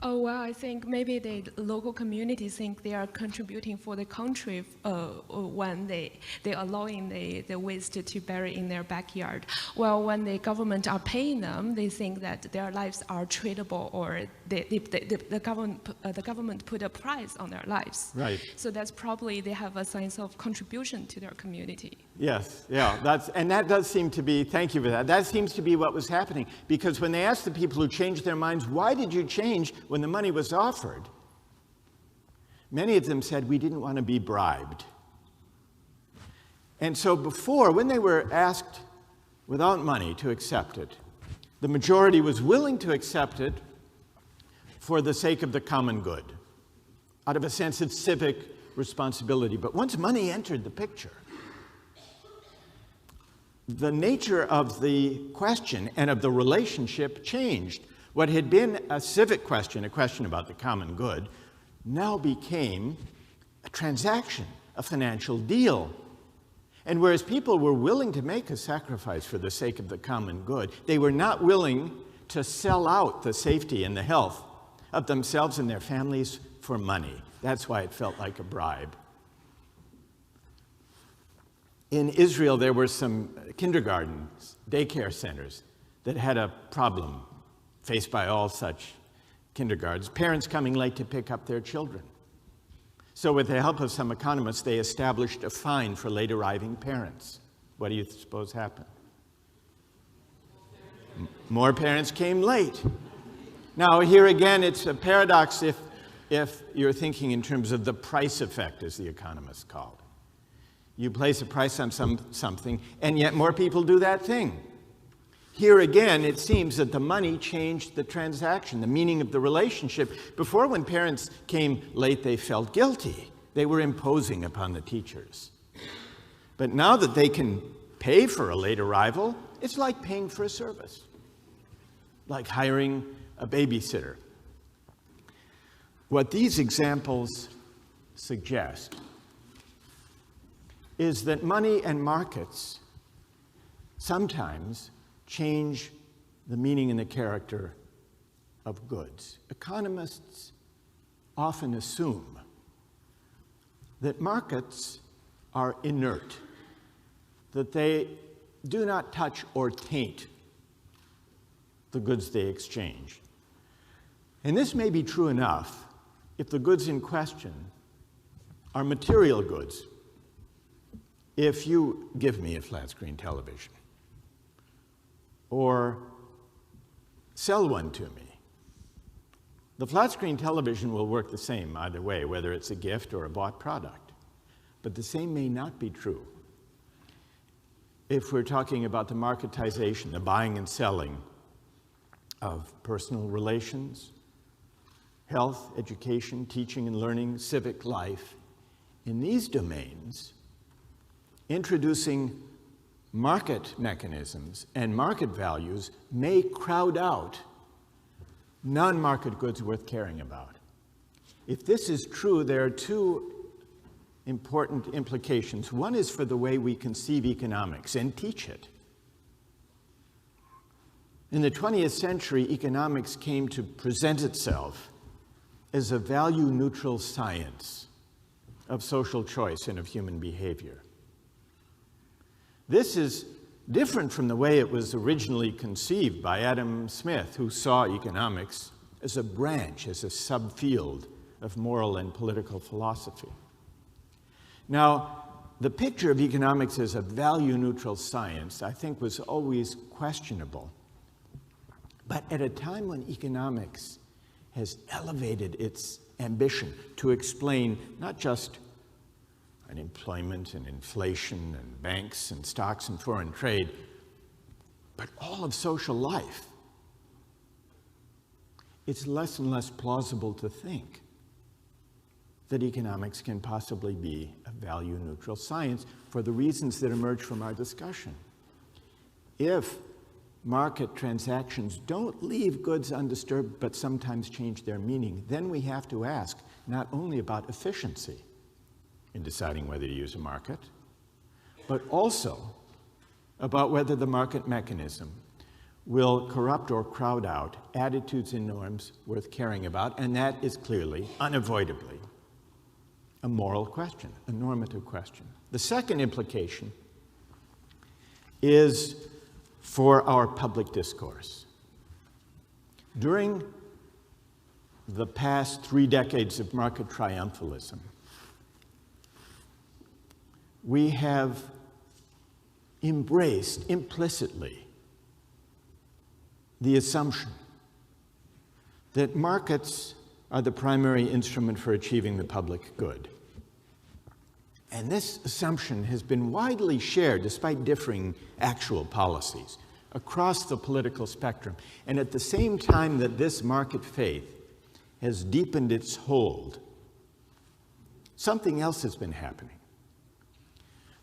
Oh, well, I think maybe the local community think they are contributing for the country when they're allowing the waste to bury in their backyard. Well, when the government are paying them, they think that their lives are tradable, or the government put a price on their lives. Right. So that's probably they have a sense of contribution to their community. Yes, yeah, that does seem to be, thank you for that, that seems to be what was happening. Because when they asked the people who changed their minds, why did you change when the money was offered? Many of them said, we didn't want to be bribed. And so before, when they were asked without money to accept it, the majority was willing to accept it for the sake of the common good, out of a sense of civic responsibility. But once money entered the picture, the nature of the question and of the relationship changed. What had been a civic question, a question about the common good, now became a transaction, a financial deal. And whereas people were willing to make a sacrifice for the sake of the common good, they were not willing to sell out the safety and the health of themselves and their families for money. That's why it felt like a bribe. In Israel, there were some kindergartens, daycare centers that had a problem faced by all such kindergartens, parents coming late to pick up their children. So with the help of some economists, they established a fine for late arriving parents. What do you suppose happened? More parents came late. Now, here again, it's a paradox if you're thinking in terms of the price effect, as the economists call it. You place a price on something, and yet more people do that thing. Here again, it seems that the money changed the transaction, the meaning of the relationship. Before, when parents came late, they felt guilty. They were imposing upon the teachers. But now that they can pay for a late arrival, it's like paying for a service, like hiring a babysitter. What these examples suggest is that money and markets sometimes change the meaning and the character of goods. Economists often assume that markets are inert, that they do not touch or taint the goods they exchange. And this may be true enough if the goods in question are material goods. If you give me a flat-screen television or sell one to me, the flat-screen television will work the same either way, whether it's a gift or a bought product. But the same may not be true if we're talking about the marketization, the buying and selling of personal relations, health, education, teaching and learning, civic life. In these domains, introducing market mechanisms and market values may crowd out non-market goods worth caring about. If this is true, there are two important implications. One is for the way we conceive economics and teach it. In the 20th century, economics came to present itself as a value-neutral science of social choice and of human behavior. This is different from the way it was originally conceived by Adam Smith, who saw economics as a branch, as a subfield of moral and political philosophy. Now, the picture of economics as a value-neutral science, I think, was always questionable. But at a time when economics has elevated its ambition to explain not just unemployment and inflation and banks and stocks and foreign trade, but all of social life, it's less and less plausible to think that economics can possibly be a value-neutral science for the reasons that emerge from our discussion. If market transactions don't leave goods undisturbed but sometimes change their meaning, then we have to ask not only about efficiency in deciding whether to use a market, but also about whether the market mechanism will corrupt or crowd out attitudes and norms worth caring about, and that is clearly, unavoidably, a moral question, a normative question. The second implication is for our public discourse. During the past 3 decades of market triumphalism, we have embraced implicitly the assumption that markets are the primary instrument for achieving the public good. And this assumption has been widely shared, despite differing actual policies, across the political spectrum. And at the same time that this market faith has deepened its hold, something else has been happening.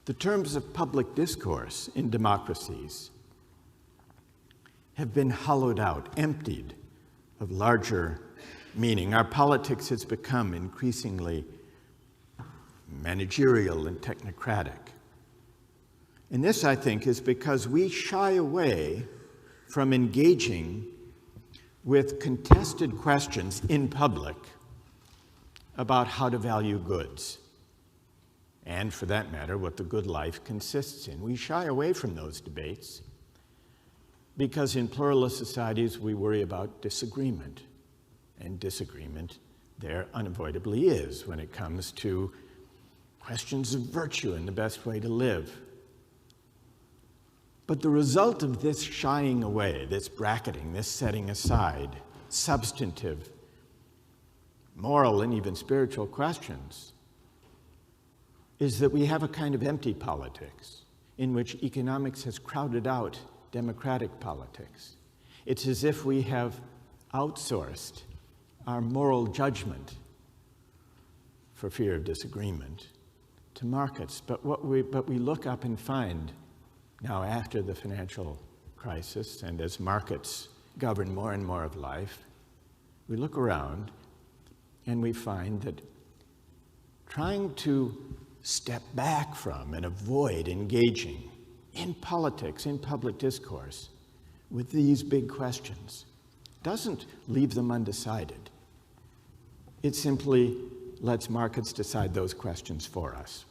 The terms of public discourse in democracies have been hollowed out, emptied of larger meaning. Our politics has become increasingly managerial and technocratic. And this, I think, is because we shy away from engaging with contested questions in public about how to value goods, and for that matter, what the good life consists in. We shy away from those debates because in pluralist societies we worry about disagreement, and disagreement there unavoidably is when it comes to questions of virtue and the best way to live. But the result of this shying away, this bracketing, this setting aside substantive, moral, and even spiritual questions is that we have a kind of empty politics in which economics has crowded out democratic politics. It's as if we have outsourced our moral judgment for fear of disagreement to markets. But we look up and find now, after the financial crisis and as markets govern more and more of life, we look around and we find that trying to step back from and avoid engaging in politics, in public discourse, with these big questions doesn't leave them undecided. It simply lets markets decide those questions for us.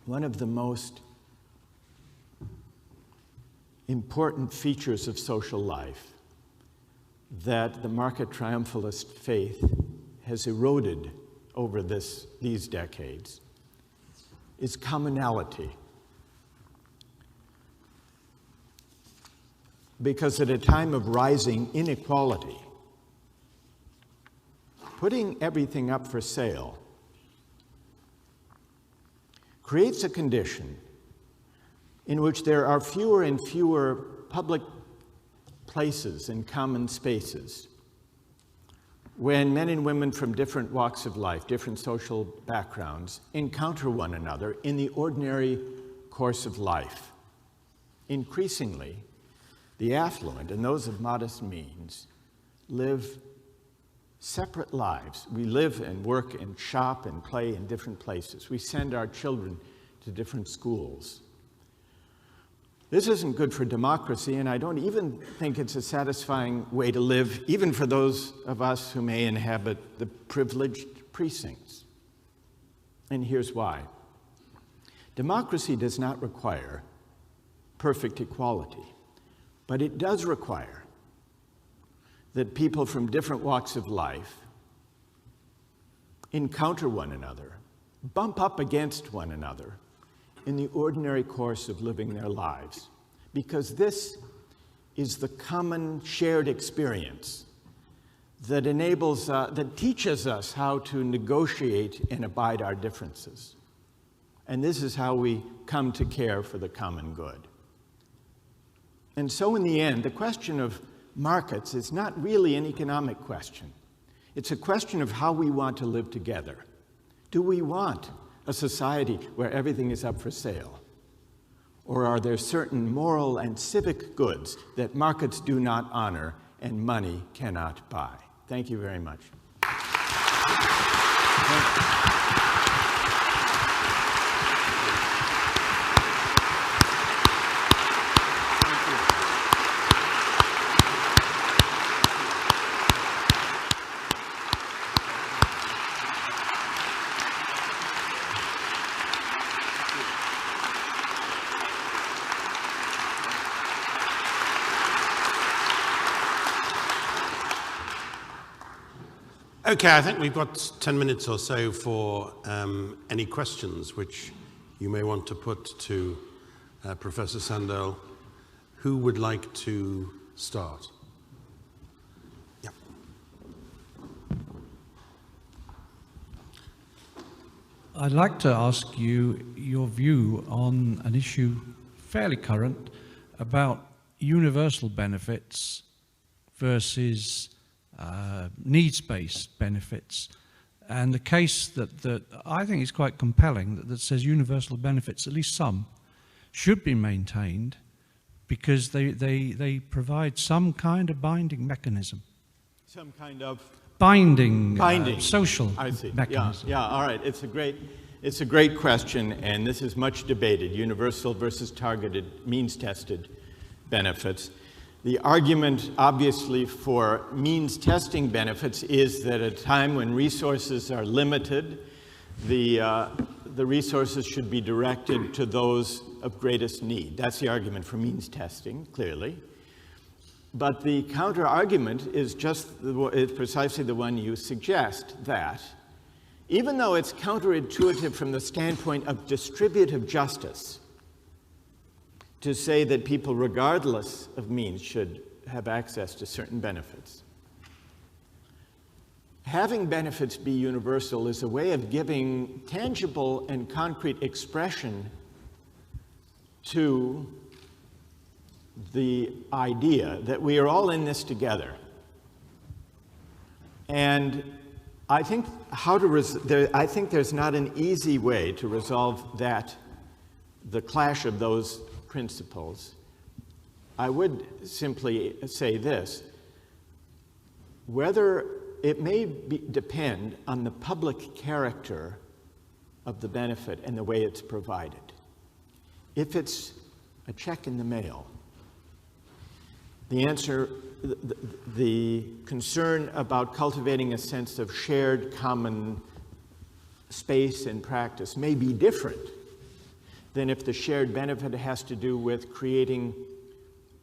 One of the most important features of social life that the market triumphalist faith has eroded over these decades is commonality. Because at a time of rising inequality, putting everything up for sale creates a condition in which there are fewer and fewer public places and common spaces when men and women from different walks of life, different social backgrounds, encounter one another in the ordinary course of life. Increasingly, the affluent and those of modest means live separate lives. We live and work and shop and play in different places. We send our children to different schools. This isn't good for democracy, and I don't even think it's a satisfying way to live, even for those of us who may inhabit the privileged precincts. And here's why. Democracy does not require perfect equality, but it does require that people from different walks of life encounter one another, bump up against one another in the ordinary course of living their lives, because this is the common shared experience that that teaches us how to negotiate and abide our differences. And this is how we come to care for the common good. And so in the end, the question of markets is not really an economic question. It's a question of how we want to live together. Do we want a society where everything is up for sale? Or are there certain moral and civic goods that markets do not honor and money cannot buy? Thank you very much. Okay, I think we've got 10 minutes or so for any questions which you may want to put to Professor Sandel. Who would like to start? Yeah. I'd like to ask you your view on an issue fairly current about universal benefits versus needs-based benefits, and the case that I think is quite compelling that says universal benefits, at least some, should be maintained because they provide some kind of binding mechanism. Some kind of binding. Social I see. mechanism. Yeah, all right. It's a great question, and this is much debated, universal versus targeted, means-tested benefits. The argument, obviously, for means-testing benefits is that at a time when resources are limited, the resources should be directed to those of greatest need. That's the argument for means-testing, clearly. But the counter-argument is precisely the one you suggest, that even though it's counterintuitive from the standpoint of distributive justice, to say that people, regardless of means, should have access to certain benefits. Having benefits be universal is a way of giving tangible and concrete expression to the idea that we are all in this together. And I think I think there's not an easy way to resolve the clash of those principles. I would simply say this: whether it may depend on the public character of the benefit and the way it's provided. If it's a check in the mail, the answer, the concern about cultivating a sense of shared common space and practice may be different than if the shared benefit has to do with creating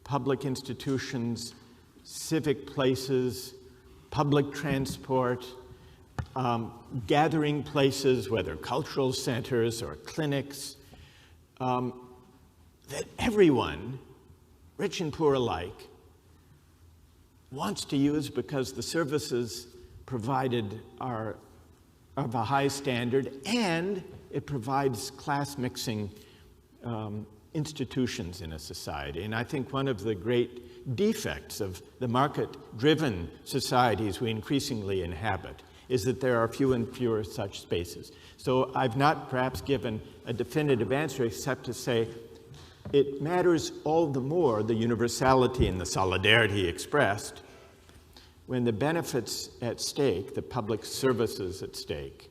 public institutions civic places, public transport, gathering places, whether cultural centers or clinics, that everyone, rich and poor alike, wants to use because the services provided are of a high standard, and it provides class-mixing institutions in a society. And I think one of the great defects of the market-driven societies we increasingly inhabit is that there are fewer and fewer such spaces. So I've not perhaps given a definitive answer except to say it matters all the more, the universality and the solidarity expressed, when the benefits at stake, the public services at stake,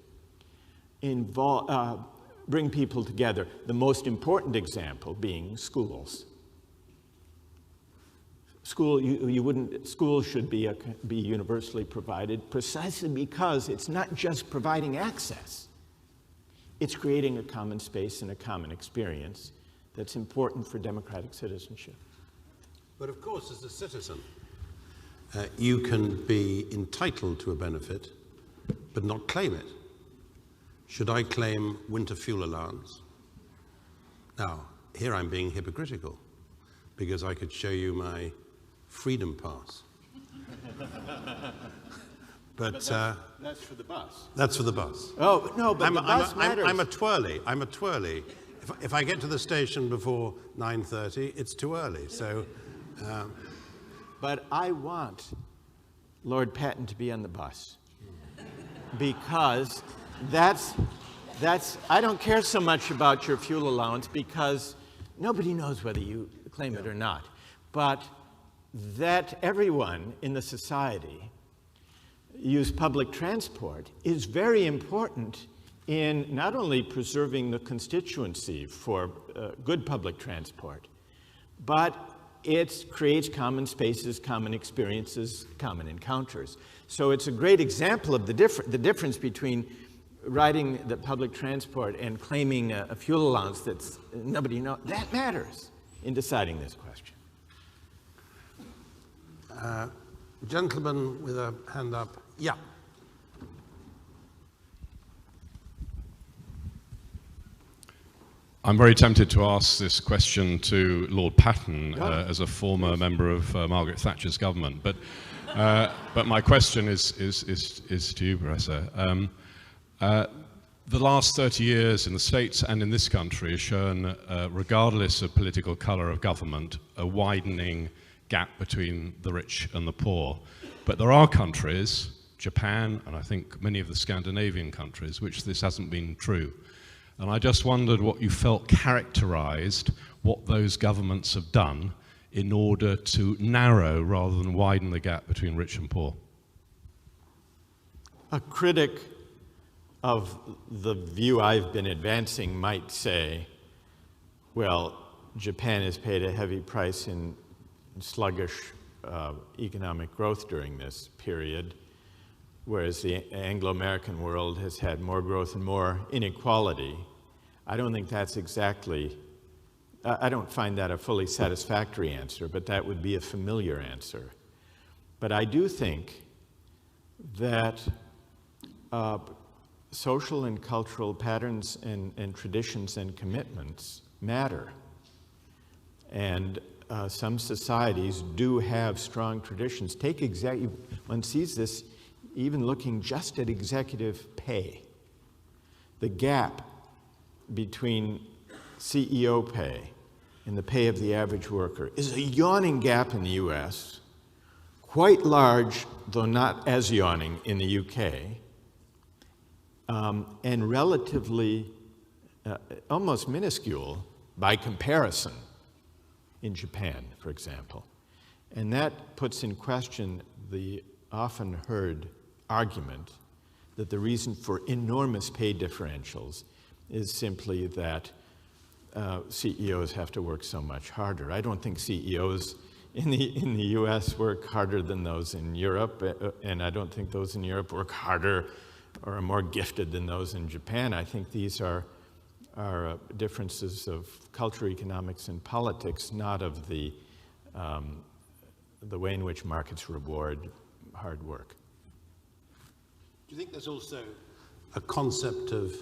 bring people together. The most important example being schools. Schools should be universally provided precisely because it's not just providing access. It's creating a common space and a common experience that's important for democratic citizenship. But of course, as a citizen, you can be entitled to a benefit, but not claim it. Should I claim winter fuel allowance? Now, here I'm being hypocritical, because I could show you my freedom pass. But that's for the bus. That's for the bus. Oh, no, but the bus matters. I'm a twirly. If I get to the station before 9:30, it's too early. So, but I want Lord Patten to be on the bus because that's. I don't care so much about your fuel allowance because nobody knows whether you claim it or not. But that everyone in the society use public transport is very important in not only preserving the constituency for good public transport, but it creates common spaces, common experiences, common encounters. So it's a great example of the difference between riding the public transport and claiming a fuel allowance that's nobody knows. That matters in deciding this question. Gentleman with a hand up. Yeah. I'm very tempted to ask this question to Lord Patten as a former member of Margaret Thatcher's government, but my question is to you, Professor. The last 30 years in the States and in this country has shown, regardless of political colour of government, a widening gap between the rich and the poor. But there are countries, Japan and I think many of the Scandinavian countries, which this hasn't been true. And I just wondered what you felt characterised what those governments have done in order to narrow rather than widen the gap between rich and poor. A critic of the view I've been advancing might say, well, Japan has paid a heavy price in sluggish economic growth during this period, whereas the Anglo-American world has had more growth and more inequality. I don't think that's exactly, I don't find that a fully satisfactory answer, but that would be a familiar answer. But I do think that social and cultural patterns and traditions and commitments matter. And some societies do have strong traditions. One sees this even looking just at executive pay. The gap between CEO pay and the pay of the average worker is a yawning gap in the US, quite large, though not as yawning, in the UK, and relatively almost minuscule by comparison in Japan, for example. And that puts in question the often heard argument that the reason for enormous pay differentials is simply that CEOs have to work so much harder. I don't think CEOs in the US work harder than those in Europe, and I don't think those in Europe work harder or are more gifted than those in Japan. I think these are differences of culture, economics, and politics, not of the the way in which markets reward hard work. Do you think there's also a concept of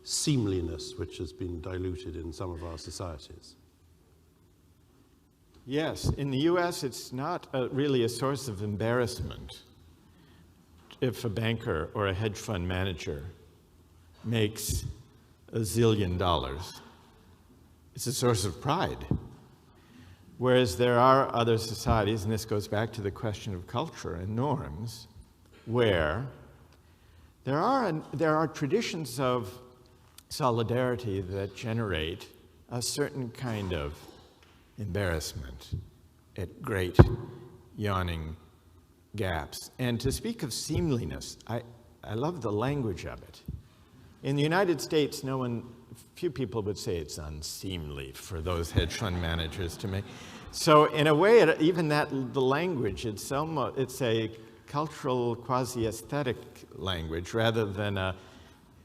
seemliness which has been diluted in some of our societies? Yes, in the US it's not really a source of embarrassment if a banker or a hedge fund manager makes $1 zillion. It's a source of pride. Whereas there are other societies, and this goes back to the question of culture and norms, where there are traditions of solidarity that generate a certain kind of embarrassment at great yawning gaps. And to speak of seemliness, I love the language of it. In the United States, few people would say it's unseemly for those hedge fund managers to make. So in a way, the language, it's a cultural quasi-aesthetic language rather than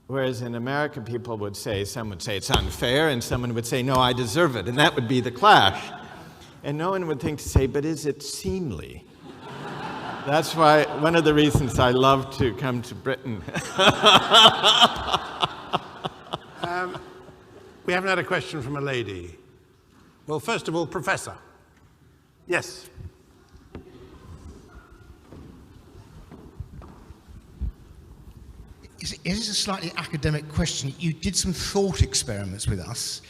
whereas in America people would say, some would say it's unfair and someone would say, no, I deserve it, and that would be the clash. And no one would think to say, but is it seemly? That's why one of the reasons I love to come to Britain. We haven't had a question from a lady. Well, first of all, Professor. Yes. It is a slightly academic question. You did some thought experiments with us,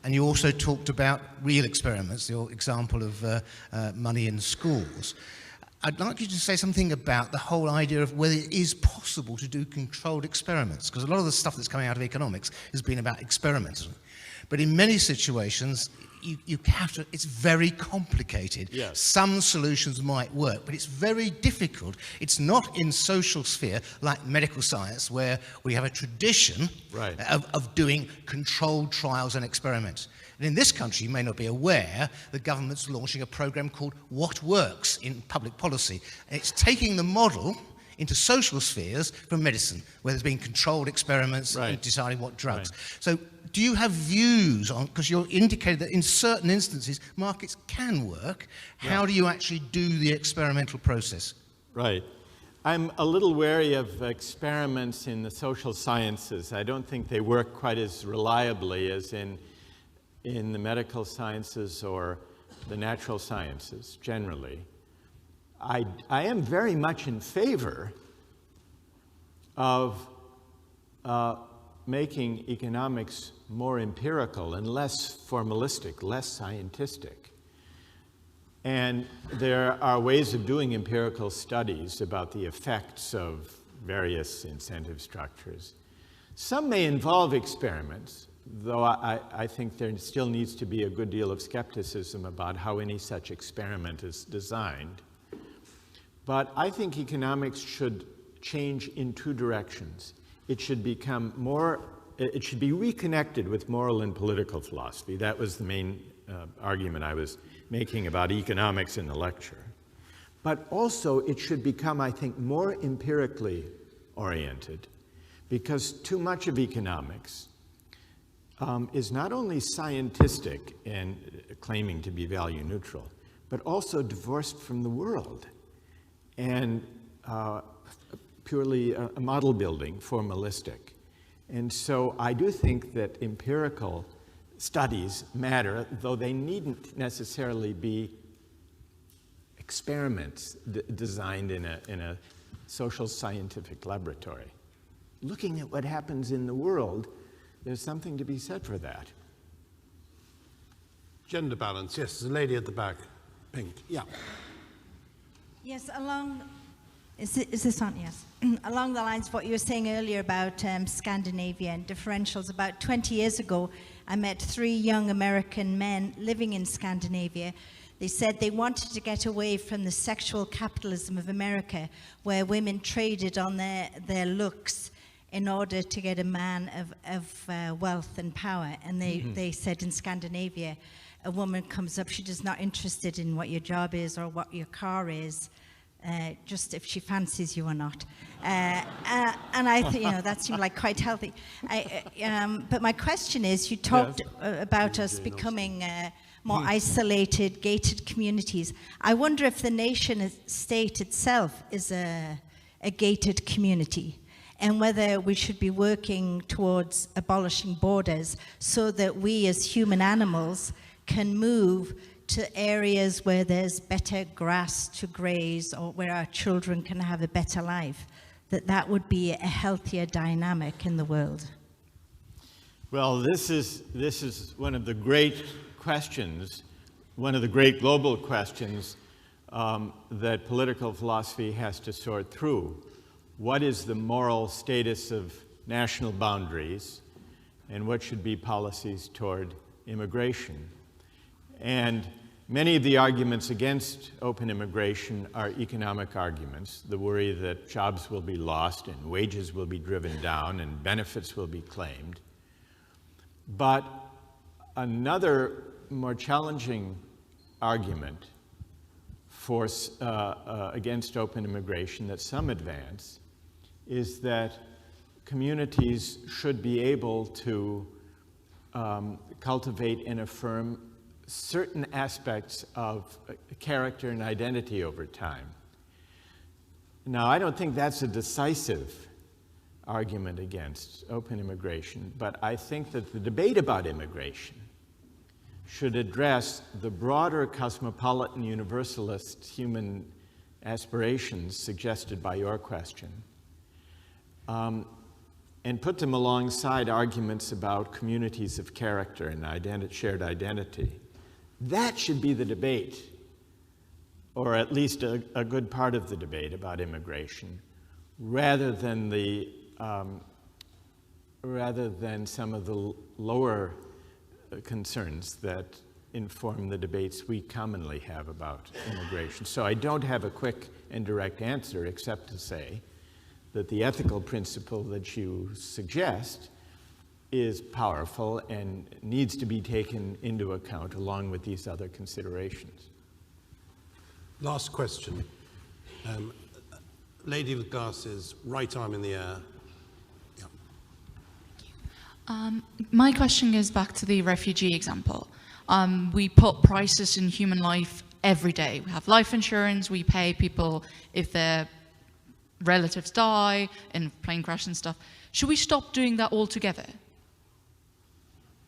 and you also talked about real experiments, your example of money in schools. I'd like you to say something about the whole idea of whether it is possible to do controlled experiments, because a lot of the stuff that's coming out of economics has been about experiments. But in many situations, you have to, it's very complicated. Yes. Some solutions might work, but it's very difficult. It's not in social sphere like medical science, where we have a tradition right. of doing controlled trials and experiments. And in this country, you may not be aware, the government's launching a program called What Works in Public Policy. And it's taking the model into social spheres from medicine, where there's been controlled experiments right. and deciding what drugs. Right. So do you have views on, because you're indicated that in certain instances markets can work, how do you actually do the experimental process? Right. I'm a little wary of experiments in the social sciences. I don't think they work quite as reliably as in the medical sciences or the natural sciences generally. I am very much in favor of making economics more empirical and less formalistic, less scientific. And there are ways of doing empirical studies about the effects of various incentive structures. Some may involve experiments, though I think there still needs to be a good deal of skepticism about how any such experiment is designed. But I think economics should change in two directions. It should become more, it should be reconnected with moral and political philosophy. That was the main argument I was making about economics in the lecture. But also it should become, I think, more empirically oriented, because too much of economics is not only scientific and claiming to be value neutral, but also divorced from the world and purely a model building, formalistic. And so I do think that empirical studies matter, though they needn't necessarily be experiments designed in a social scientific laboratory. Looking at what happens in the world, there's something to be said for that. Gender balance, yes, there's a lady at the back, pink, yeah. Yes, is this on? Yes. Along the lines of what you were saying earlier about Scandinavia and differentials, about 20 years ago, I met 3 young American men living in Scandinavia. They said they wanted to get away from the sexual capitalism of America, where women traded on their looks in order to get a man of wealth and power. And they said in Scandinavia, a woman comes up, she's just not interested in what your job is or what your car is, just if she fancies you or not. And I think, that seemed like quite healthy. But my question is, you talked about us becoming more isolated, gated communities. I wonder if the nation state itself is a gated community, and whether we should be working towards abolishing borders so that we as human animals can move to areas where there's better grass to graze, or where our children can have a better life, that would be a healthier dynamic in the world. Well, this is one of the great questions, one of the great global questions that political philosophy has to sort through. What is the moral status of national boundaries, and what should be policies toward immigration? And many of the arguments against open immigration are economic arguments, the worry that jobs will be lost and wages will be driven down and benefits will be claimed. But another more challenging argument for, against open immigration that some advance is that communities should be able to cultivate and affirm certain aspects of character and identity over time. Now, I don't think that's a decisive argument against open immigration, but I think that the debate about immigration should address the broader cosmopolitan universalist human aspirations suggested by your question, and put them alongside arguments about communities of character and shared identity. That should be the debate, or at least a good part of the debate about immigration, rather than some of the lower concerns that inform the debates we commonly have about immigration. So I don't have a quick and direct answer except to say that the ethical principle that you suggest is powerful and needs to be taken into account along with these other considerations. Last question. Lady with glasses, right arm in the air. My question goes back to the refugee example. We put prices in human life every day. We have life insurance, we pay people if their relatives die in plane crash and stuff. Should we stop doing that altogether?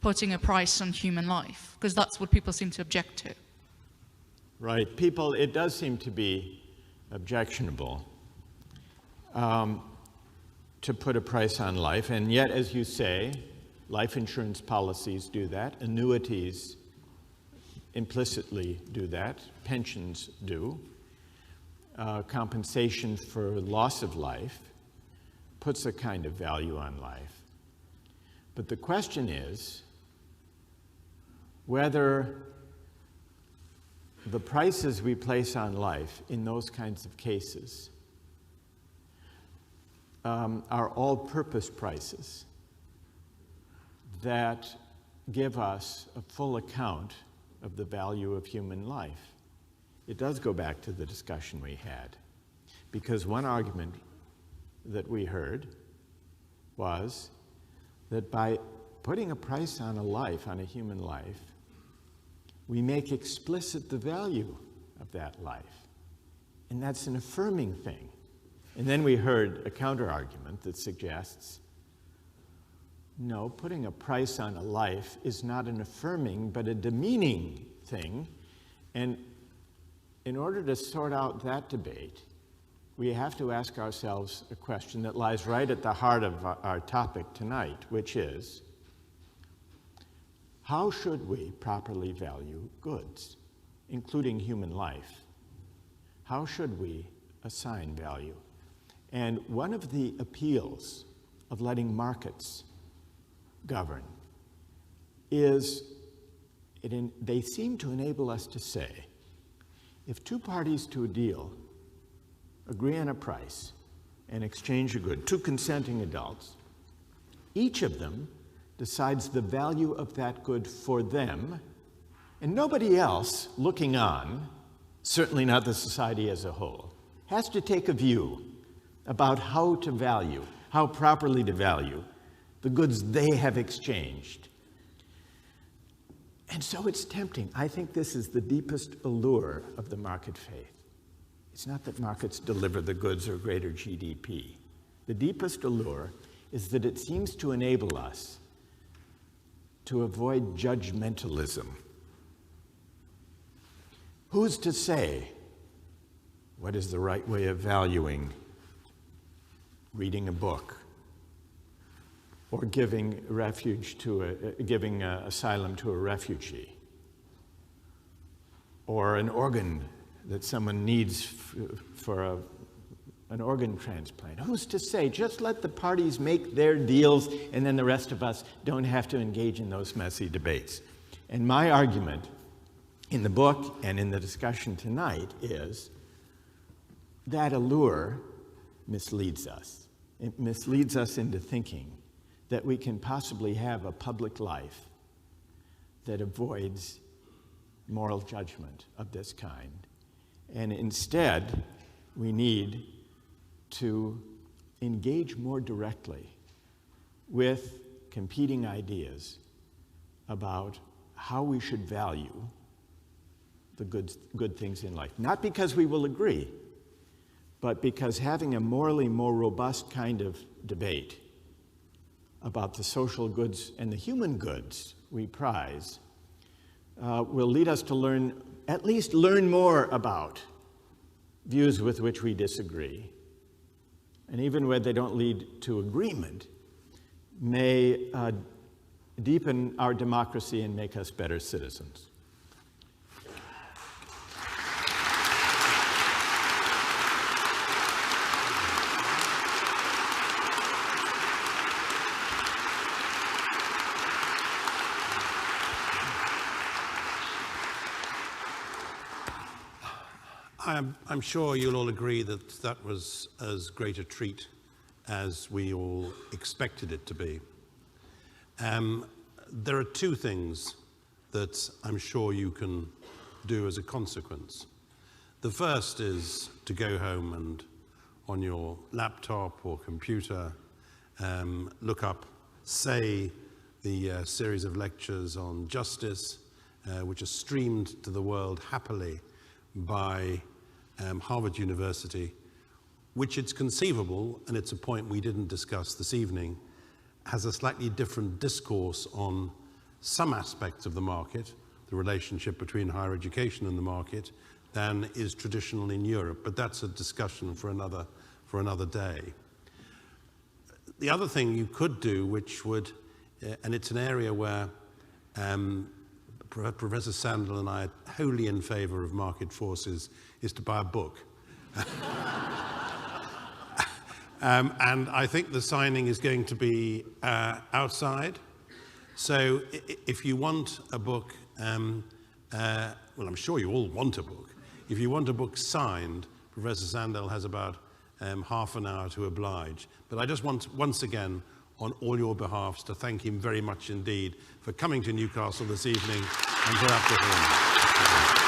Putting a price on human life? Because that's what people seem to object to. Right. People, it does seem to be objectionable to put a price on life, and yet, as you say, life insurance policies do that, annuities implicitly do that, pensions do. Compensation for loss of life puts a kind of value on life. But the question is whether the prices we place on life in those kinds of cases are all-purpose prices that give us a full account of the value of human life. It does go back to the discussion we had, because one argument that we heard was that by putting a price on a life, on a human life, we make explicit the value of that life. And that's an affirming thing. And then we heard a counter-argument that suggests, no, putting a price on a life is not an affirming, but a demeaning thing. And in order to sort out that debate, we have to ask ourselves a question that lies right at the heart of our topic tonight, which is, how should we properly value goods, including human life? How should we assign value? And one of the appeals of letting markets govern is they seem to enable us to say, if two parties to a deal agree on a price and exchange a good, two consenting adults, each of them decides the value of that good for them, and nobody else looking on, certainly not the society as a whole, has to take a view about how to value, how properly to value the goods they have exchanged. And so it's tempting. I think this is the deepest allure of the market faith. It's not that markets deliver the goods or greater GDP. The deepest allure is that it seems to enable us to avoid judgmentalism. Who's to say what is the right way of valuing reading a book, or giving refuge to giving asylum to a refugee, or an organ that someone needs for an organ transplant? Who's to say? Just let the parties make their deals, and then the rest of us don't have to engage in those messy debates. And my argument in the book and in the discussion tonight is that allure misleads us. It misleads us into thinking that we can possibly have a public life that avoids moral judgment of this kind. And instead, we need to engage more directly with competing ideas about how we should value the good things in life. Not because we will agree, but because having a morally more robust kind of debate about the social goods and the human goods we prize will lead us to at least learn more about views with which we disagree. And even where they don't lead to agreement, may deepen our democracy and make us better citizens. I'm sure you'll all agree that that was as great a treat as we all expected it to be. There are two things that I'm sure you can do as a consequence. The first is to go home and on your laptop or computer look up, say, the series of lectures on justice, which are streamed to the world happily by Harvard University, which it's conceivable, and it's a point we didn't discuss this evening, has a slightly different discourse on some aspects of the market, the relationship between higher education and the market, than is traditional in Europe. But that's a discussion for another day. The other thing you could do, which would, and it's an area where Professor Sandel and I are wholly in favor of market forces, is to buy a book. And I think the signing is going to be outside. So if you want a book, well, I'm sure you all want a book. If you want a book signed, Professor Sandel has about half an hour to oblige. But I just want, once again, on all your behalves, to thank him very much indeed for coming to Newcastle this evening and for that performance.